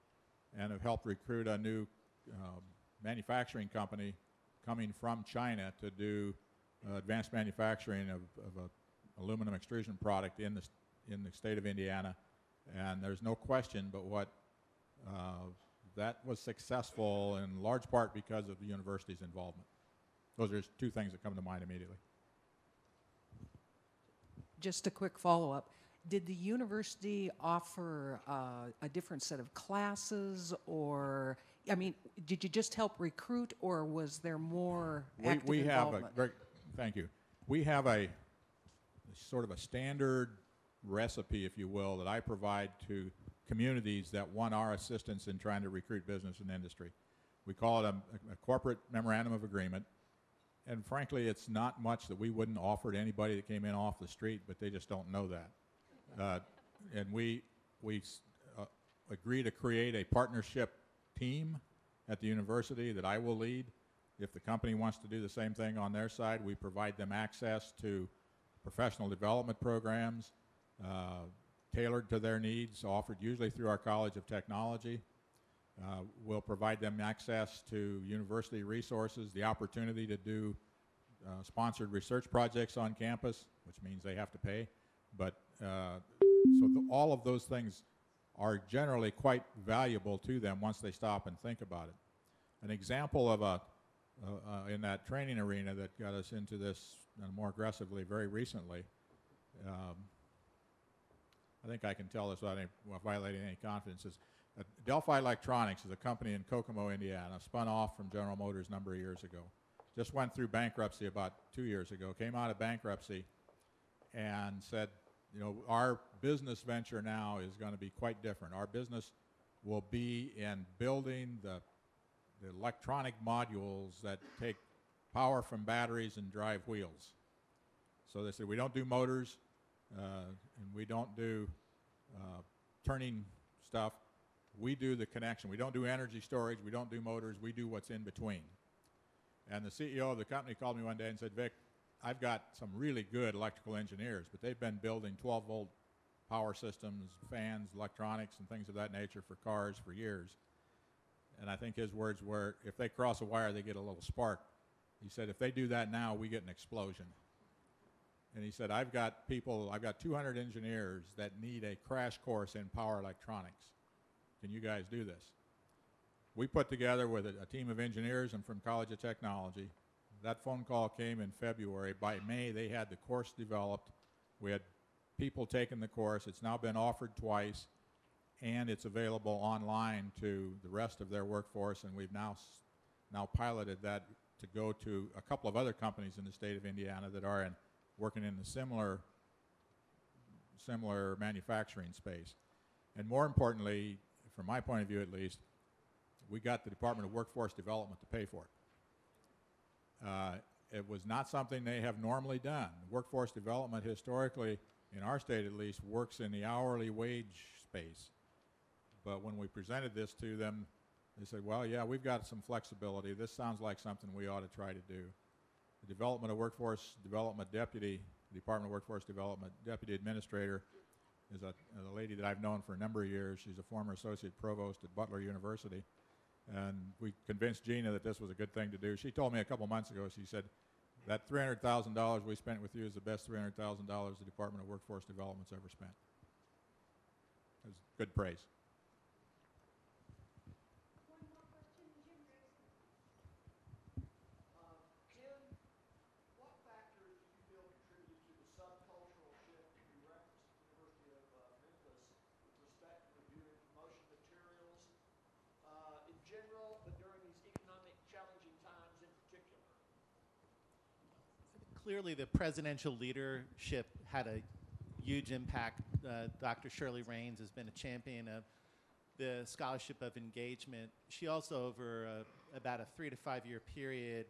and have helped recruit a new manufacturing company coming from China to do advanced manufacturing of an aluminum extrusion product in the state of Indiana. And there's no question but what that was successful in large part because of the university's involvement. Those are two things that come to mind immediately. Just a quick follow-up. Did the university offer a different set of classes, or, I mean, did you just help recruit, or was there more active involvement? Thank you. We have a sort of a standard recipe, if you will, that I provide to communities that want our assistance in trying to recruit business and industry. We call it a corporate memorandum of agreement. And frankly, it's not much that we wouldn't offer to anybody that came in off the street, but they just don't know that. And we agree to create a partnership team at the university that I will lead. If the company wants to do the same thing on their side, we provide them access to professional development programs tailored to their needs, offered usually through our College of Technology. We'll provide them access to university resources, the opportunity to do sponsored research projects on campus, which means they have to pay. But all of those things are generally quite valuable to them once they stop and think about it. An example of in that training arena that got us into this more aggressively very recently, I think I can tell this without violating any confidences. Delphi Electronics is a company in Kokomo, Indiana, spun off from General Motors a number of years ago. Just went through bankruptcy about 2 years ago, came out of bankruptcy and said, you know, our business venture now is going to be quite different. Our business will be in building the electronic modules that take power from batteries and drive wheels. So they said, we don't do motors, and we don't do turning stuff. We do the connection. We don't do energy storage. We don't do motors. We do what's in between. And the CEO of the company called me one day and said, Vic, I've got some really good electrical engineers, but they've been building 12-volt power systems, fans, electronics, and things of that nature for cars for years. And I think his words were, if they cross a wire, they get a little spark. He said, if they do that now, we get an explosion. And he said, I've got 200 engineers that need a crash course in power electronics. Can you guys do this? We put together with a team of engineers and from College of Technology. That phone call came in February. By May, they had the course developed. We had people taking the course. It's now been offered twice, and it's available online to the rest of their workforce, and we've now piloted that to go to a couple of other companies in the state of Indiana that are working in the similar manufacturing space. And more importantly, from my point of view at least, we got the Department of Workforce Development to pay for it. It was not something they have normally done. Workforce development historically, in our state at least, works in the hourly wage space. But when we presented this to them, they said, well, yeah, we've got some flexibility. This sounds like something we ought to try to do. The Development of Workforce Development Deputy, Department of Workforce Development Deputy Administrator, is a lady that I've known for a number of years. She's a former associate provost at Butler University. And we convinced Gina that this was a good thing to do. She told me a couple months ago, she said, that $300,000 we spent with you is the best $300,000 the Department of Workforce Development's ever spent. It was good praise. One more question, Jim. Ken, what factors do you feel contributed to the subcultural shift you referenced at the University of Memphis with respect to reviewing promotion materials in general, but during these economic challenging times in particular? Clearly, the presidential leadership had a huge impact. Dr. Shirley Raines has been a champion of the scholarship of engagement. She also, over about a 3 to 5 year period,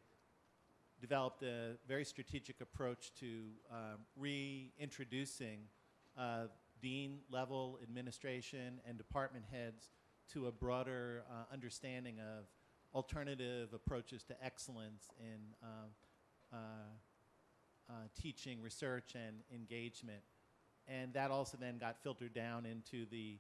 developed a very strategic approach to reintroducing dean-level administration and department heads to a broader understanding of alternative approaches to excellence in teaching, research, and engagement. And that also then got filtered down into the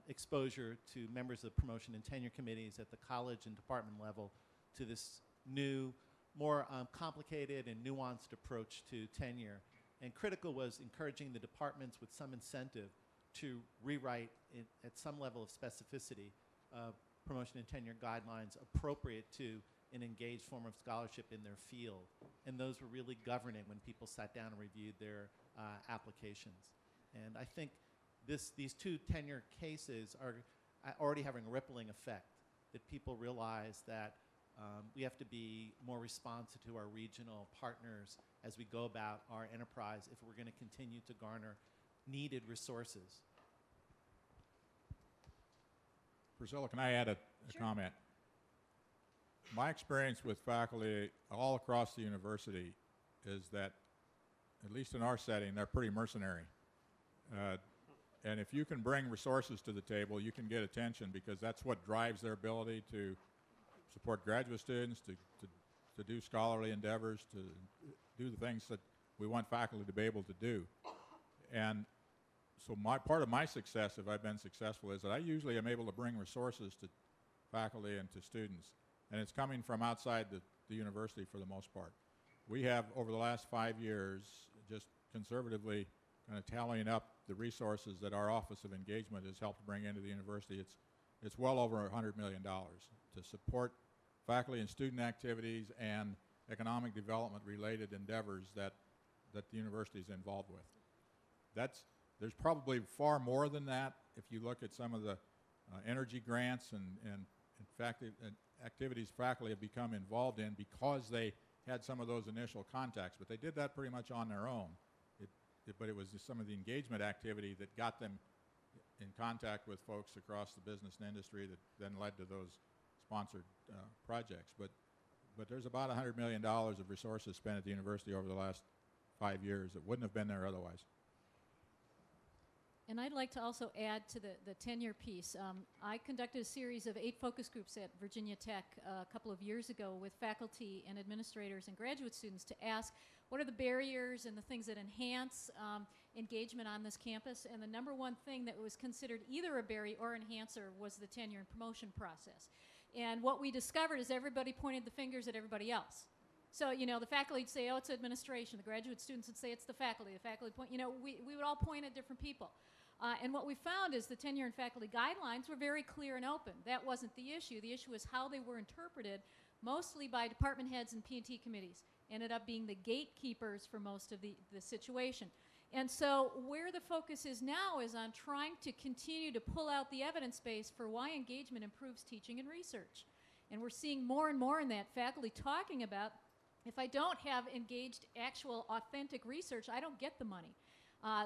exposure to members of the promotion and tenure committees at the college and department level to this new, more complicated and nuanced approach to tenure. And critical was encouraging the departments with some incentive to rewrite at some level of specificity promotion and tenure guidelines appropriate to an engaged form of scholarship in their field. And those were really governing when people sat down and reviewed their applications. And I think these two tenure cases are already having a rippling effect, that people realize that we have to be more responsive to our regional partners as we go about our enterprise if we're going to continue to garner needed resources. Priscilla, can I add a Sure. comment? My experience with faculty all across the university is that, at least in our setting, they're pretty mercenary. And if you can bring resources to the table, you can get attention, because that's what drives their ability to support graduate students, to do scholarly endeavors, to do the things that we want faculty to be able to do. And so part of my success, if I've been successful, is that I usually am able to bring resources to faculty and to students. And it's coming from outside the university for the most part. We have, over the last 5 years, just conservatively kind of tallying up the resources that our Office of Engagement has helped bring into the university. It's well over $100 million to support faculty and student activities and economic development related endeavors that the university is involved with. There's probably far more than that if you look at some of the energy grants and in fact activities faculty have become involved in because they had some of those initial contacts, but they did that pretty much on their own. But it was just some of the engagement activity that got them in contact with folks across the business and industry that then led to those sponsored projects. But there's about $100 million of resources spent at the university over the last 5 years that wouldn't have been there otherwise. And I'd like to also add to the tenure piece. I conducted a series of 8 focus groups at Virginia Tech a couple of years ago with faculty and administrators and graduate students to ask what are the barriers and the things that enhance engagement on this campus. And the number one thing that was considered either a barrier or enhancer was the tenure and promotion process. And what we discovered is everybody pointed the fingers at everybody else. So, you know, the faculty would say, oh, it's administration. The graduate students would say it's the faculty. The faculty point, you know, we would all point at different people. And what we found is the tenure and faculty guidelines were very clear and open. That wasn't the issue. The issue was how they were interpreted, mostly by department heads and P&T committees. Ended up being the gatekeepers for most of the situation. And so where the focus is now is on trying to continue to pull out the evidence base for why engagement improves teaching and research. And we're seeing more and more in that faculty talking about, if I don't have engaged, actual, authentic research, I don't get the money.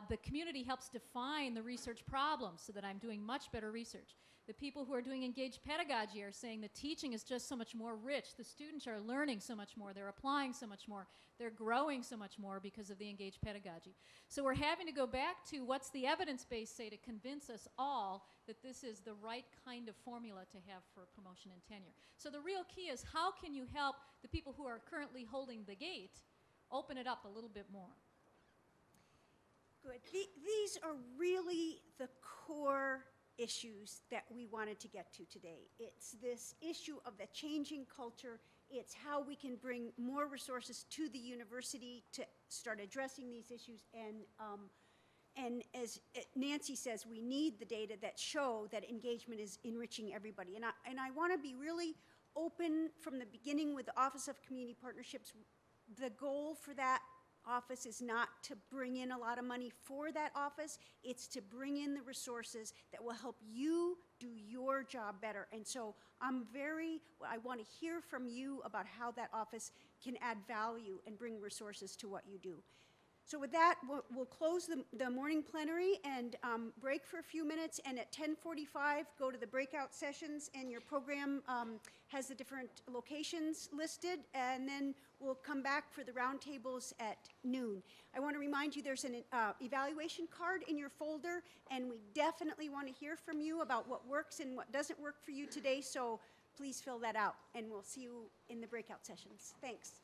The community helps define the research problems so that I'm doing much better research. The people who are doing engaged pedagogy are saying the teaching is just so much more rich. The students are learning so much more. They're applying so much more. They're growing so much more because of the engaged pedagogy. So we're having to go back to what's the evidence base say to convince us all that this is the right kind of formula to have for promotion and tenure. So the real key is how can you help the people who are currently holding the gate open it up a little bit more? Good. These are really the core issues that we wanted to get to today. It's this issue of the changing culture. It's how we can bring more resources to the university to start addressing these issues. And as Nancy says, we need the data that show that engagement is enriching everybody. And I want to be really open from the beginning with the Office of Community Partnerships. The goal for that office is not to bring in a lot of money for that office. It's to bring in the resources that will help you do your job better. And so I want to hear from you about how that office can add value and bring resources to what you do. So with that, we'll close the morning plenary and break for a few minutes, and at 10:45, go to the breakout sessions, and your program has the different locations listed, and then we'll come back for the roundtables at noon. I want to remind you there's an evaluation card in your folder, and we definitely want to hear from you about what works and what doesn't work for you today, so please fill that out, and we'll see you in the breakout sessions. Thanks.